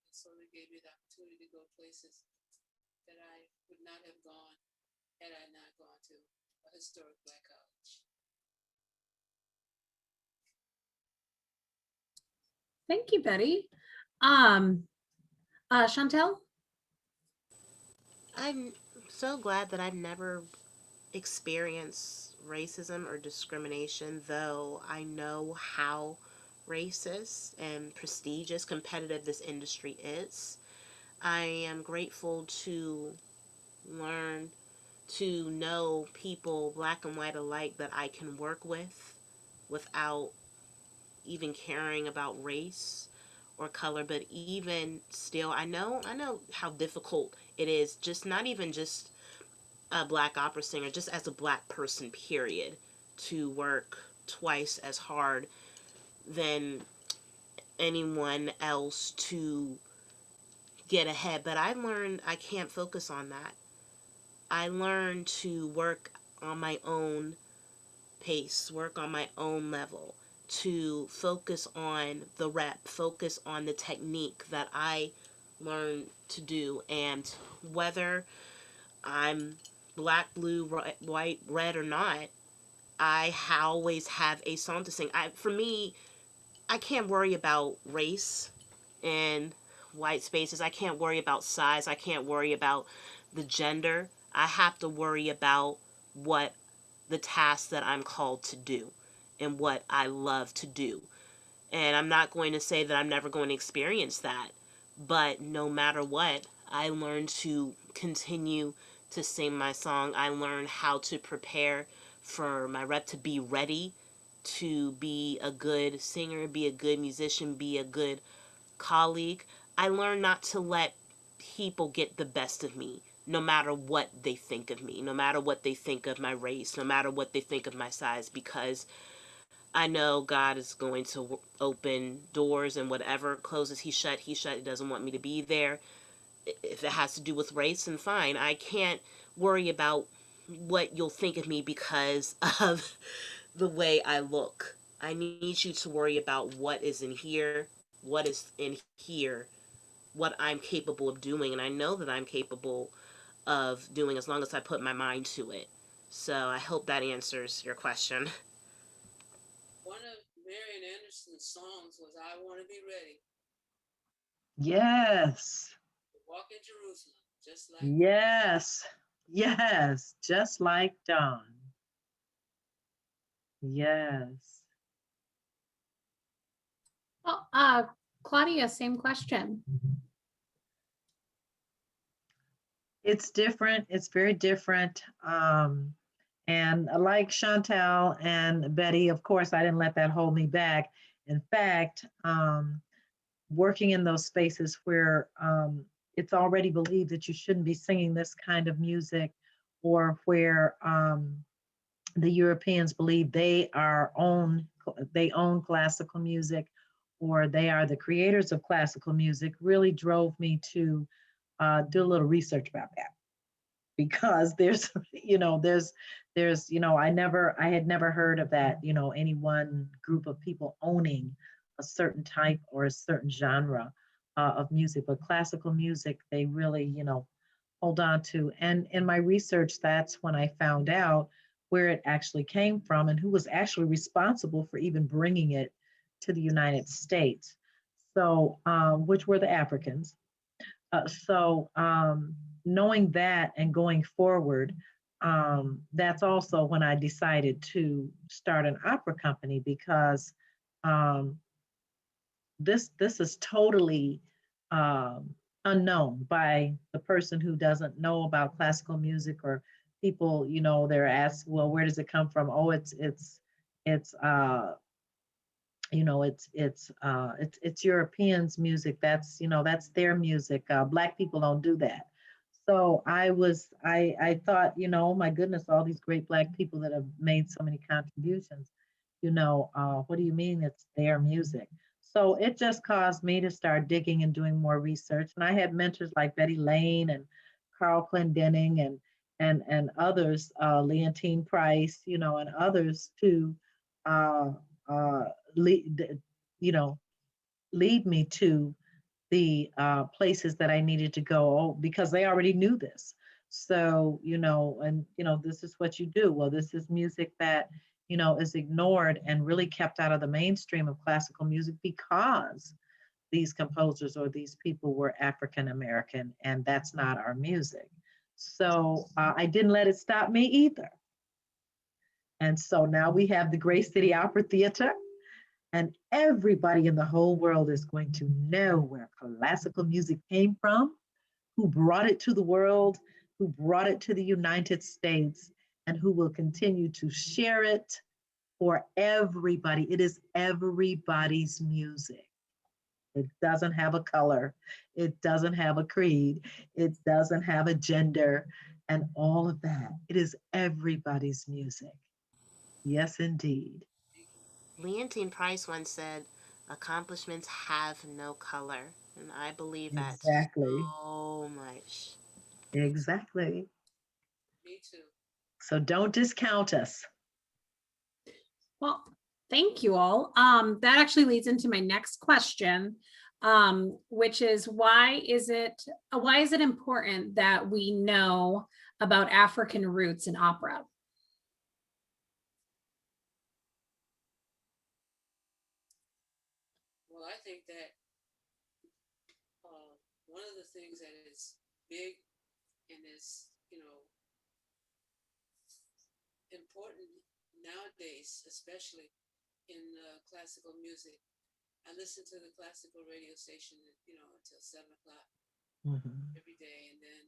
And so they gave me the opportunity to go places that I would not have gone had I not gone to a historic Black college. Thank you, Betty. Chantel? I'm so glad that I've never experienced racism or discrimination, though I know how racist and prestigious, competitive this industry is. I am grateful to learn to know people, Black and white alike, that I can work with without even caring about race or color. But even still, I know how difficult it is, just not even just a Black opera singer, just as a Black person, period, to work twice as hard than anyone else to get ahead. But I learned I can't focus on that. I learned to work on my own pace, work on my own level, to focus on the rep, focus on the technique that I learned to do. And whether I'm Black, blue, white, red, or not, I always have a song to sing. For me, I can't worry about race and white spaces. I can't worry about size. I can't worry about the gender. I have to worry about what the task that I'm called to do and what I love to do. And I'm not going to say that I'm never going to experience that, but no matter what, I learned to continue to sing my song. I learned how to prepare for my rep, to be ready, to be a good singer, be a good musician, be a good colleague. I learned not to let people get the best of me, no matter what they think of me, no matter what they think of my race, no matter what they think of my size, because I know God is going to open doors, and whatever closes He shut, He shut. He doesn't want me to be there. If it has to do with race, then fine. I can't worry about what you'll think of me because of the way I look. I need you to worry about what is in here, what is in here what I'm capable of doing, and I know that I'm capable of doing as long as I put my mind to it. So I hope that answers your question. One of Marian Anderson's songs was "I Want to Be Ready Yes. to Walk in Jerusalem," just like Yes. Yes. Just like Dawn. Yes. Well, Claudia, same question. It's different. It's very different. And like Chantal and Betty, of course, I didn't let that hold me back. In fact, working in those spaces where it's already believed that you shouldn't be singing this kind of music, or where the Europeans believe they own classical music, or they are the creators of classical music, really drove me to do a little research about that. Because there's I had never heard of that, any one group of people owning a certain type or a certain genre of music. But classical music, they really hold on to. And in my research, that's when I found out where it actually came from and who was actually responsible for even bringing it to the United States. So which were the Africans. Knowing that and going forward, that's also when I decided to start an opera company, because um, this is totally unknown by the person who doesn't know about classical music, or people, they're asked, well, where does it come from? Oh, it's it's Europeans music. That's their music. Black people don't do that. So I thought, oh my goodness, all these great Black people that have made so many contributions, what do you mean it's their music? So it just caused me to start digging and doing more research. And I had mentors like Betty Lane and Carl Clendenning and others, Leontine Price, and others to uh, uh, lead, you know, lead me to the places that I needed to go, because they already knew this. So, this is what you do. Well, this is music that, is ignored and really kept out of the mainstream of classical music, because these composers or these people were African American, and that's not our music. So I didn't let it stop me either. And so now we have the Gray City Opera Theater, and everybody in the whole world is going to know where classical music came from, who brought it to the world, who brought it to the United States, and who will continue to share it for everybody. It is everybody's music. It doesn't have a color, it doesn't have a creed, it doesn't have a gender, and all of that. It is everybody's music. Yes, indeed. Leontine Price once said, accomplishments have no color. And I believe that Exactly. so much. Exactly. me too. So don't discount us. Well, thank you all. That actually leads into my next question, which is why is it important that we know about African roots in opera? Well, I think that one of the things that is big and is, important nowadays, especially in classical music. I listen to the classical radio station, until 7 o'clock Mhm. every day, and then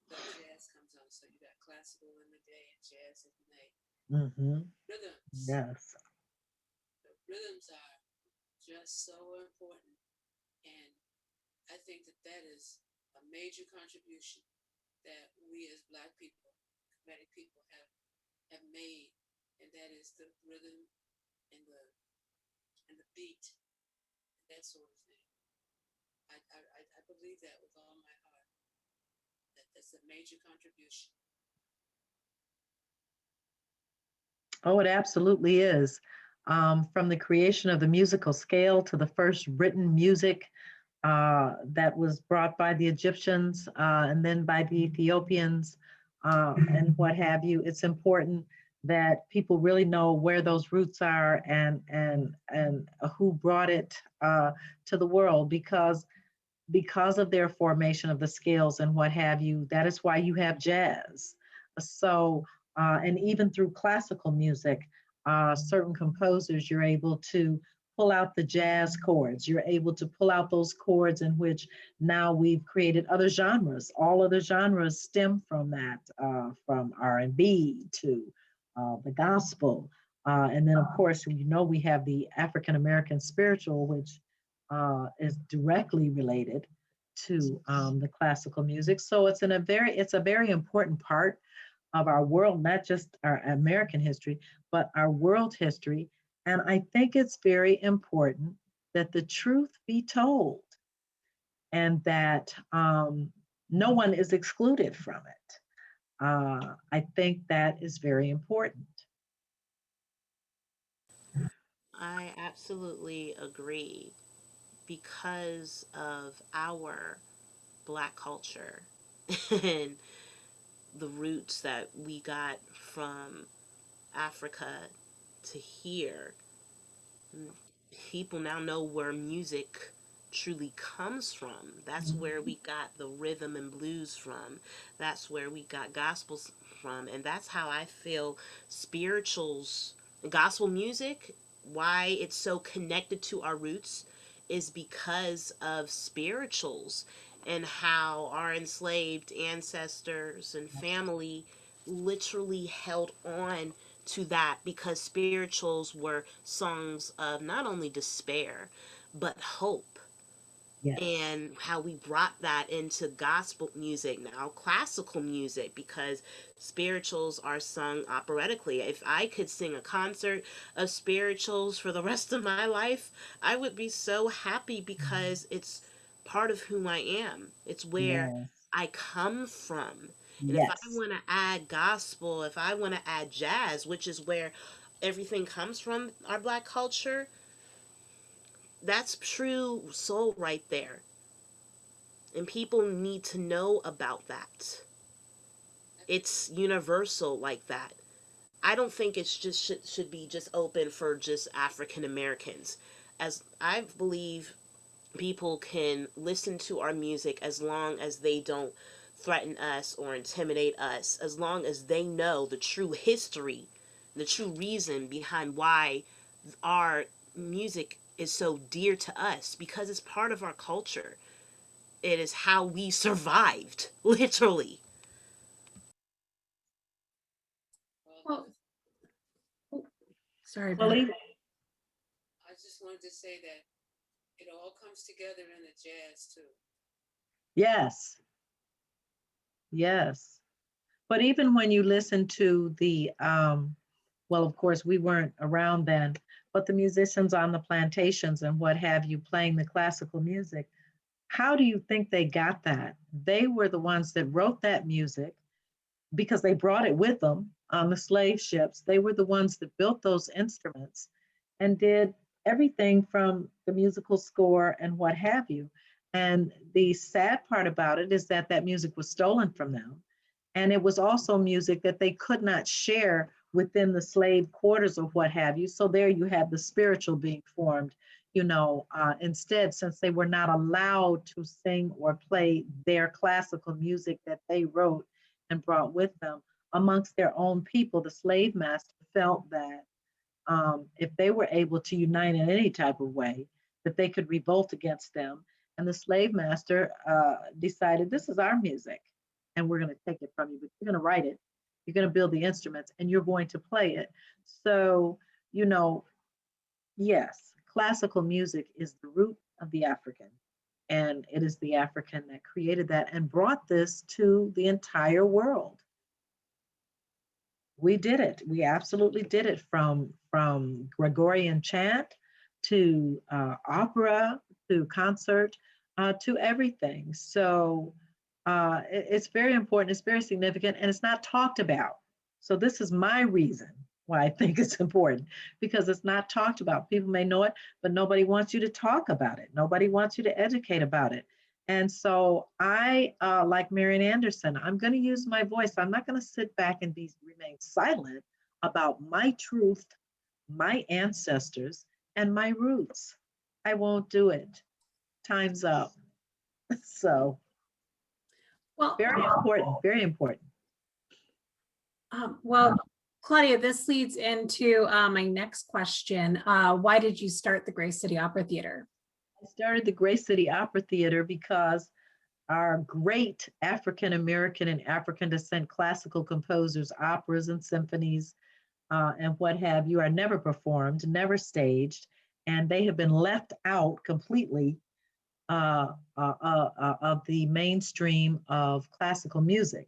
the jazz comes on. So you got classical in the day and jazz at night. Mhm. Rhythms, Yes. the rhythms are just so important, and I think that that is a major contribution that we as Black people, Hispanic people, have made, and that is the rhythm and the beat, that sort of thing. I believe that with all my heart. That's a major contribution. Oh, it absolutely is. From the creation of the musical scale to the first written music, that was brought by the Egyptians and then by the Ethiopians and what have you. It's important that people really know where those roots are and who brought it to the world because of their formation of the scales and what have you. That is why you have jazz. So, and even through classical music, certain composers, you're able to pull out the jazz chords. You're able to pull out those chords in which now we've created other genres. All other genres stem from that, from R&B to the gospel. And then, of course, you know, we have the African American spiritual, which is directly related to the classical music. So it's it's a very important part of our world, not just our American history, but our world history. And I think it's very important that the truth be told and that no one is excluded from it. I think that is very important. I absolutely agree because of our Black culture and the roots that we got from Africa to here. People now know where music truly comes from. That's where we got the rhythm and blues from. That's where we got gospels from. And that's how I feel spirituals, gospel music, why it's so connected to our roots is because of spirituals and how our enslaved ancestors and family literally held on to that because spirituals were songs of not only despair but hope, Yes. and how we brought that into gospel music, now classical music, because spirituals are sung operatically. If I could sing a concert of spirituals for the rest of my life, I would be so happy because it's part of who I am. It's where Yes. I come from. And if I Yes. want to add gospel, if I want to add jazz, which is where everything comes from, our Black culture, that's true soul right there. And people need to know about that. It's universal like that. I don't think it's just should be just open for just African Americans. As I believe people can listen to our music as long as they don't threaten us or intimidate us, as long as they know the true history, the true reason behind why our music is so dear to us, because it's part of our culture. It is how we survived, literally. Well, oh, sorry, Beth. Willie? I just wanted to say that it all comes together in the jazz too. Yes. Yes. But even when you listen to the, well, of course, we weren't around then, but the musicians on the plantations and what have you playing the classical music, how do you think they got that? They were the ones that wrote that music because they brought it with them on the slave ships. They were the ones that built those instruments and did everything from the musical score and what have you. And the sad part about it is that that music was stolen from them. And it was also music that they could not share within the slave quarters or what have you. So there you have the spiritual being formed, instead, since they were not allowed to sing or play their classical music that they wrote and brought with them amongst their own people, the slave master felt that if they were able to unite in any type of way, that they could revolt against them. And the slave master decided, this is our music, and we're going to take it from you, but you're going to write it, you're going to build the instruments, and you're going to play it. So, yes, classical music is the root of the African. And it is the African that created that and brought this to the entire world. We did it. We absolutely did it from Gregorian chant to opera to concert to everything. So it's very important. It's very significant, and it's not talked about. So this is my reason why I think it's important, because it's not talked about. People may know it, but nobody wants you to talk about it. Nobody wants you to educate about it. And so I, like Marian Anderson, I'm going to use my voice. I'm not going to sit back and remain silent about my truth, my ancestors, and my roots. I won't do it. Time's up. So Well, very important, very important. well, Claudia, this leads into my next question. Why did you start the Grace City Opera Theater? I started the Grace City Opera Theater because our great African American and African descent classical composers, operas and symphonies, and what have you, are never performed, never staged, and they have been left out completely of the mainstream of classical music.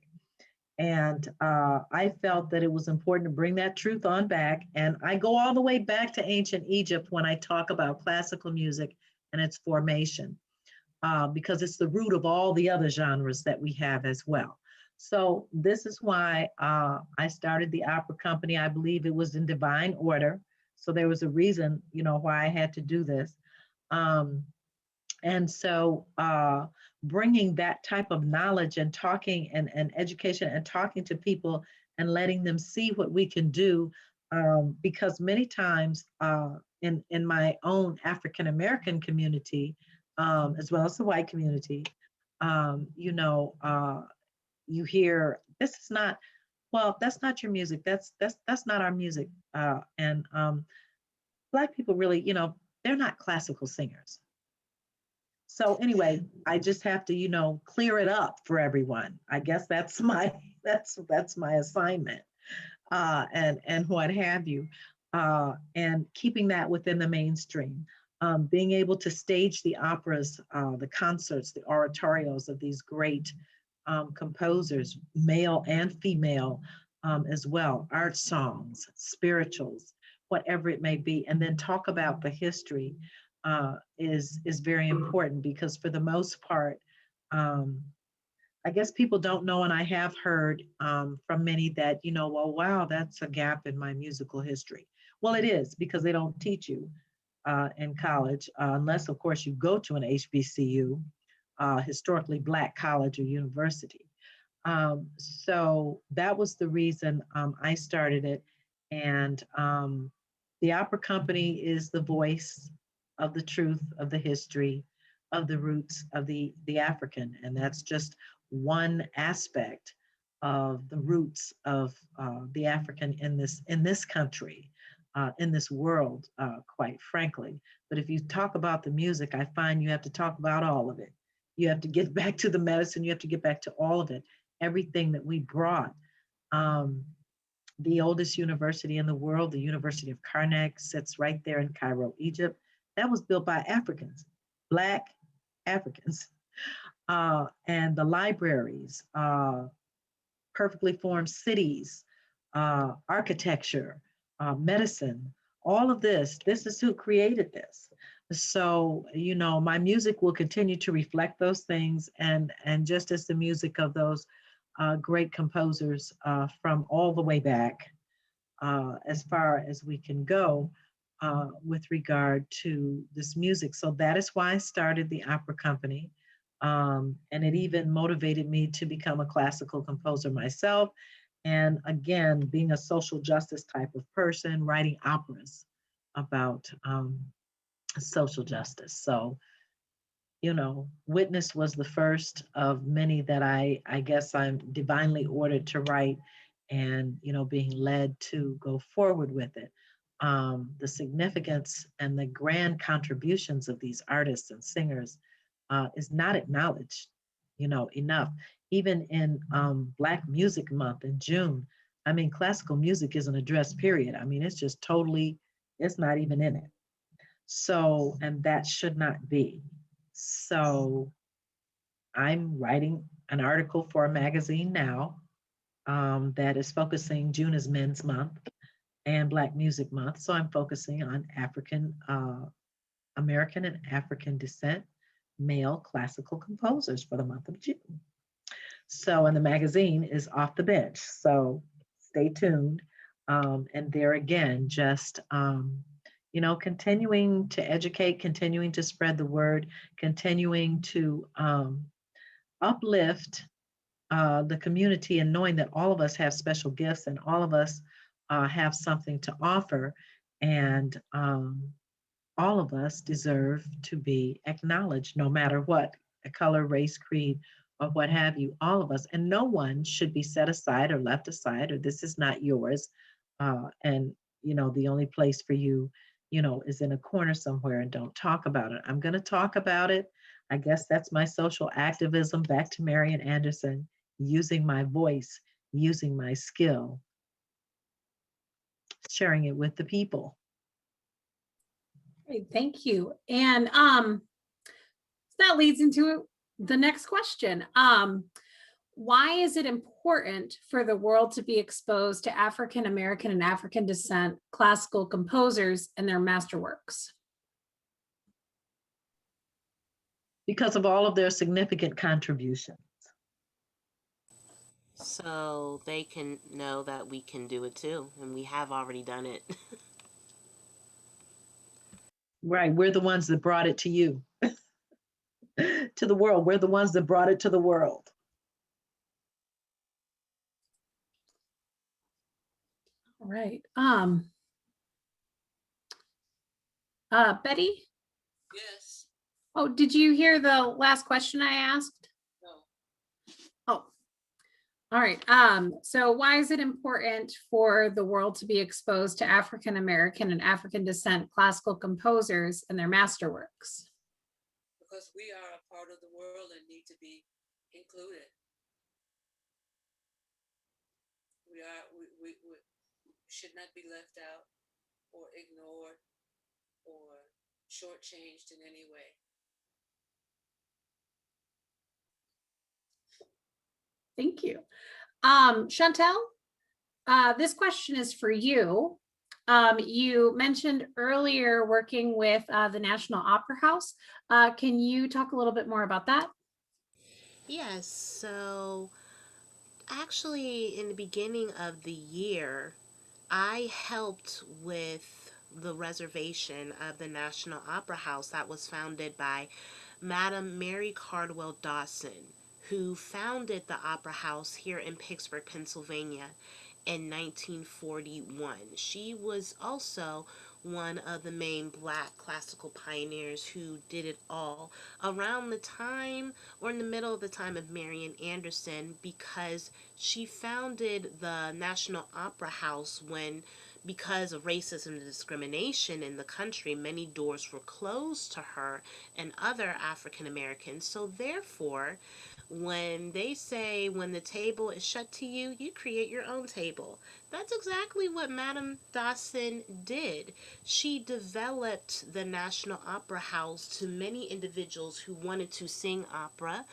And I felt that it was important to bring that truth on back. And I go all the way back to ancient Egypt when I talk about classical music and its formation, because it's the root of all the other genres that we have as well. So this is why I started the opera company. I believe it was in divine order. So there was a reason, why I had to do this. And so bringing that type of knowledge and talking and education and talking to people and letting them see what we can do, because many times in my own African American community, as well as the white community, you hear, this is not, well, that's not your music. That's not our music. And Black people really, they're not classical singers. So anyway, I just have to, clear it up for everyone. I guess that's my that's my assignment, and what have you, and keeping that within the mainstream. Being able to stage the operas, the concerts, the oratorios of these great composers, male and female, as well, art songs, spirituals, whatever it may be, and then talk about the history is very important, because for the most part, I guess people don't know, and I have heard from many that, well, wow, that's a gap in my musical history. Well, it is, because they don't teach you in college, unless, of course, you go to an HBCU, historically Black college or university. So that was the reason I started it. And the opera company is the voice of the truth, of the history, of the roots of the African. And that's just one aspect of the roots of the African in this country, in this world, quite frankly. But if you talk about the music, I find you have to talk about all of it. You have to get back to the medicine. You have to get back to all of it, everything that we brought. The oldest university in the world, the University of Karnak, sits right there in Cairo, Egypt. That was built by Africans, Black Africans. And the libraries, perfectly formed cities, architecture, medicine, all of this is who created this. So, my music will continue to reflect those things, and just as the music of those great composers from all the way back, as far as we can go with regard to this music. So that is why I started the opera company. And it even motivated me to become a classical composer myself. And again, being a social justice type of person, writing operas about social justice. So, Witness was the first of many that I guess I'm divinely ordered to write, and, being led to go forward with it. The significance and the grand contributions of these artists and singers is not acknowledged, enough. Even in Black Music Month in June, I mean, classical music isn't addressed, period. I mean, it's just totally, it's not even in it. So, and that should not be. So I'm writing an article for a magazine now that is focusing, June is Men's Month and Black Music Month. So I'm focusing on African American and African descent male classical composers for the month of June. So, and the magazine is Off the Bench. So stay tuned. And there again, just, continuing to educate, continuing to spread the word, continuing to uplift the community, and knowing that all of us have special gifts and all of us have something to offer. And all of us deserve to be acknowledged, no matter what color, race, creed, or what have you, all of us. And no one should be set aside or left aside, or this is not yours. And, the only place for you, is in a corner somewhere, and don't talk about it. I'm going to talk about it. I guess that's my social activism. Back to Marian Anderson, using my voice, using my skill, sharing it with the people. Great, thank you. And that leads into the next question. Why is it important for the world to be exposed to African American and African descent classical composers and their masterworks? Because of all of their significant contributions. So they can know that we can do it too, and we have already done it. Right, we're the ones that brought it to you, to the world. We're the ones that brought it to the world. All right. Betty? Yes. Oh, did you hear the last question I asked? No. Oh, all right. So why is it important for the world to be exposed to African American and African descent classical composers and their masterworks? Because we are a part of the world and need to be included. We should not be left out or ignored or shortchanged in any way. Thank you. Chantal, this question is for you. You mentioned earlier working with the National Opera House. Can you talk a little bit more about that? Yes, so actually, in the beginning of the year, I helped with the reservation of the National Opera House that was founded by Madam Mary Cardwell Dawson, who founded the Opera House here in Pittsburgh, Pennsylvania in 1941. She was also one of the main black classical pioneers who did it all around the time or in the middle of the time of Marian Anderson, because she founded the National Opera House when, because of racism and discrimination in the country, many doors were closed to her and other African Americans. So therefore, when they say when the table is shut to you, you create your own table. That's exactly what Madame Dawson did. She developed the National Opera House to many individuals who wanted to sing opera.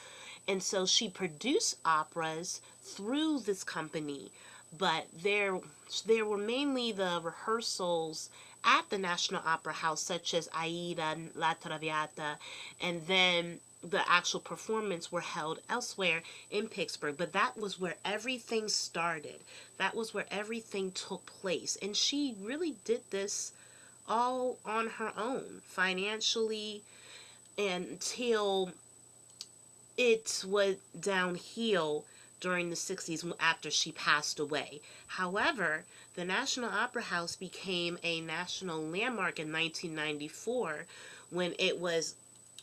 And so she produced operas through this company. But there were mainly the rehearsals at the National Opera House, such as Aida, La Traviata, and then the actual performance were held elsewhere in Pittsburgh. But that was where everything started. That was where everything took place. And she really did this all on her own, financially, until it went downhill during the 60s after she passed away. However, the National Opera House became a national landmark in 1994 when it was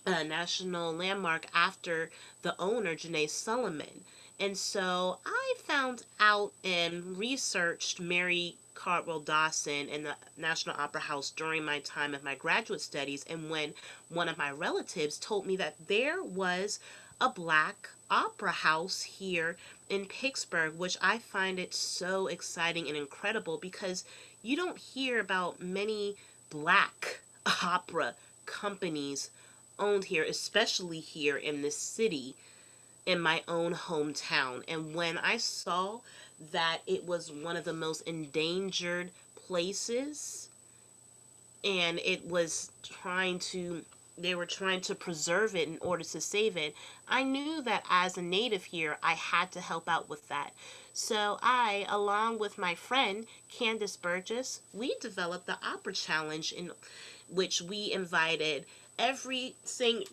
a national landmark after the owner, Janae Sullivan. And so I found out and researched Mary Cardwell Dawson and the National Opera House during my time of my graduate studies. And when one of my relatives told me that there was a black opera house here in Pittsburgh, which I find it so exciting and incredible because you don't hear about many black opera companies owned here, especially here in this city, in my own hometown. And when I saw that it was one of the most endangered places and it was trying to they were trying to preserve it in order to save it. I knew that as a native here, I had to help out with that. So I, along with my friend Candace Burgess, we developed the Opera Challenge, in which we invited every singer,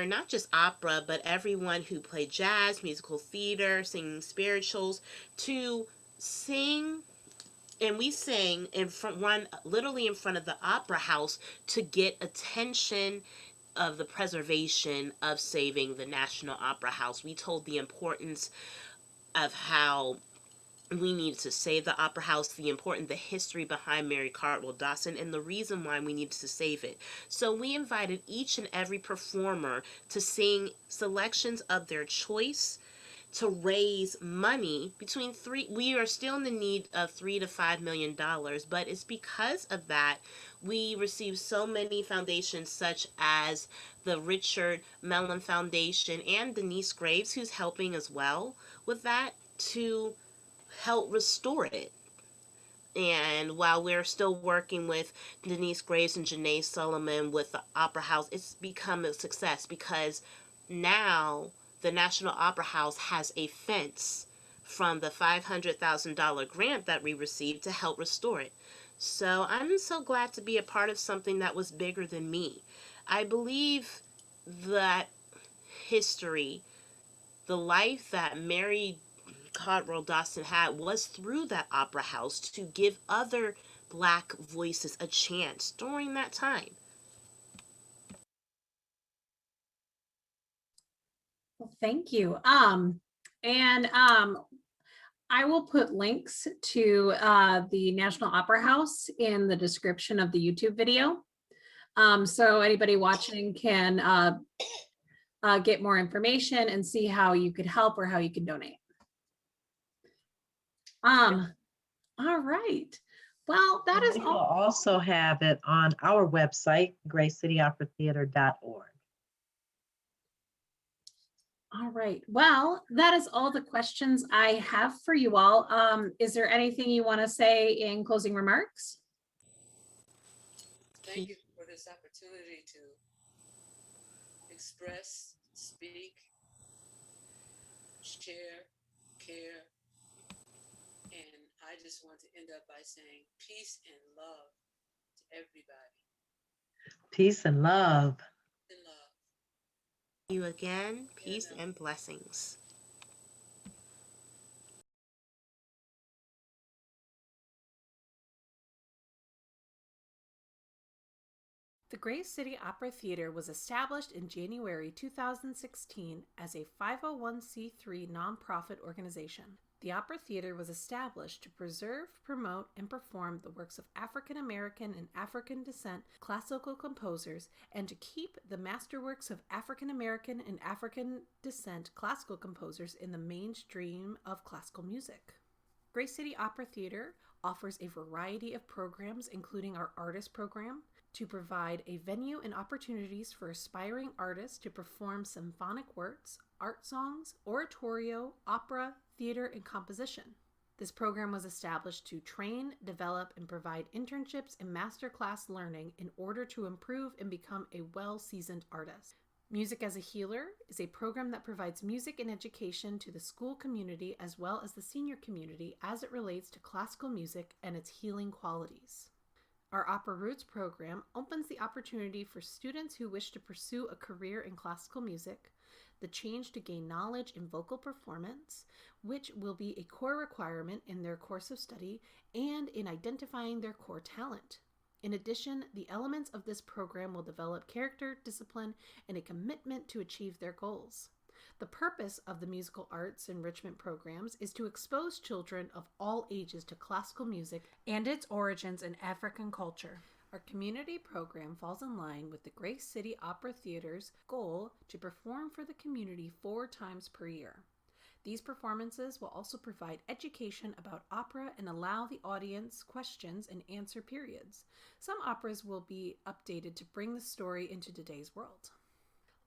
not just opera, but everyone who played jazz, musical theater, singing spirituals, to sing. And we sang in front, one literally in front of the opera house, to get attention of the preservation of saving the National Opera House. We told the importance of how we needed to save the opera house, the history behind Mary Cardwell Dawson, and the reason why we needed to save it. So we invited each and every performer to sing selections of their choice to raise money between three. We are still in the need of $3 to $5 million, but it's because of that we received so many foundations, such as the Richard Mellon Foundation and Denise Graves, who's helping as well with that, to help restore it. And while we're still working with Denise Graves and Janae Solomon with the Opera House, it's become a success because now the National Opera House has a fence from the $500,000 grant that we received to help restore it. So I'm so glad to be a part of something that was bigger than me. I believe that history, the life that Mary Cardwell Dawson had, was through that opera house to give other Black voices a chance during that time. Well, thank you. And I will put links to the National Opera House in the description of the YouTube video. So anybody watching can get more information and see how you could help or how you can donate. All right. Well, that is We'll all. also have it on our website, gracecityoperatheater.org. All right. Well, that is all the questions I have for you all. Is there anything you want to say in closing remarks? Thank you for this opportunity to express, speak, share, care. And I just want to end up by saying peace and love to everybody. Peace and love. And love. You again, peace and blessings. The Grace City Opera Theater was established in January 2016 as a 501c3 nonprofit organization. The Opera Theater was established to preserve, promote, and perform the works of African American and African descent classical composers and to keep the masterworks of African American and African descent classical composers in the mainstream of classical music. Grace City Opera Theater offers a variety of programs, including our artist program, to provide a venue and opportunities for aspiring artists to perform symphonic works, art songs, oratorio, opera, theater, and composition. This program was established to train, develop, and provide internships and masterclass learning in order to improve and become a well-seasoned artist. Music as a Healer is a program that provides music and education to the school community as well as the senior community as it relates to classical music and its healing qualities. Our Opera Roots program opens the opportunity for students who wish to pursue a career in classical music, the change to gain knowledge in vocal performance, which will be a core requirement in their course of study and in identifying their core talent. In addition, the elements of this program will develop character, discipline, and a commitment to achieve their goals. The purpose of the musical arts enrichment programs is to expose children of all ages to classical music and its origins in African culture. Our community program falls in line with the Grace City Opera Theater's goal to perform for the community 4 times per year. These performances will also provide education about opera and allow the audience questions and answer periods. Some operas will be updated to bring the story into today's world.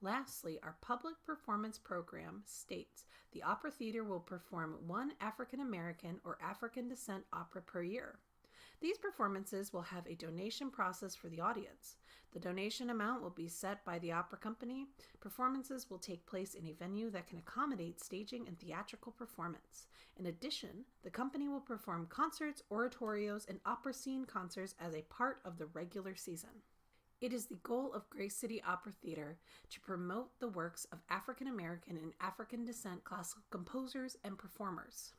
Lastly, our public performance program states the Opera Theater will perform 1 African American or African descent opera per year. These performances will have a donation process for the audience. The donation amount will be set by the opera company. Performances will take place in a venue that can accommodate staging and theatrical performance. In addition, the company will perform concerts, oratorios, and opera scene concerts as a part of the regular season. It is the goal of Grace City Opera Theater to promote the works of African American and African descent classical composers and performers.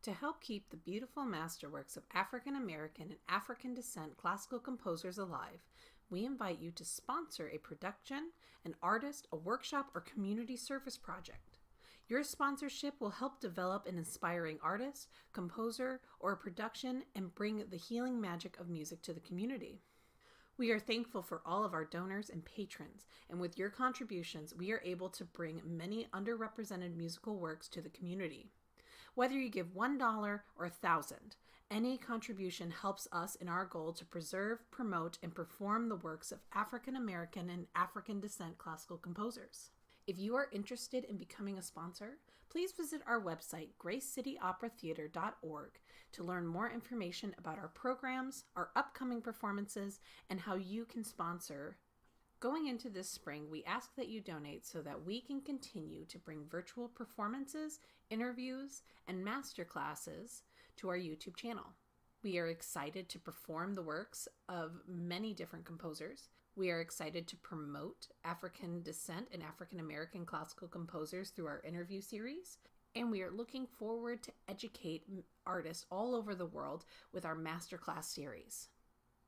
To help keep the beautiful masterworks of African American and African descent classical composers alive, we invite you to sponsor a production, an artist, a workshop, or community service project. Your sponsorship will help develop an inspiring artist, composer, or a production and bring the healing magic of music to the community. We are thankful for all of our donors and patrons, and with your contributions, we are able to bring many underrepresented musical works to the community. Whether you give $1 or $1,000, any contribution helps us in our goal to preserve, promote, and perform the works of African American and African descent classical composers. If you are interested in becoming a sponsor, please visit our website, gracecityoperatheater.org, to learn more information about our programs, our upcoming performances, and how you can sponsor. Going into this spring, we ask that you donate so that we can continue to bring virtual performances, interviews, and masterclasses to our YouTube channel. We are excited to perform the works of many different composers. We are excited to promote African descent and African American classical composers through our interview series. And we are looking forward to educate artists all over the world with our masterclass series.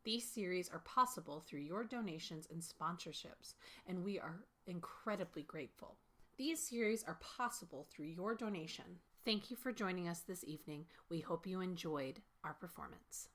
These series are possible through your donations and sponsorships, and we are incredibly grateful. These series are possible through your donation. Thank you for joining us this evening. We hope you enjoyed our performance.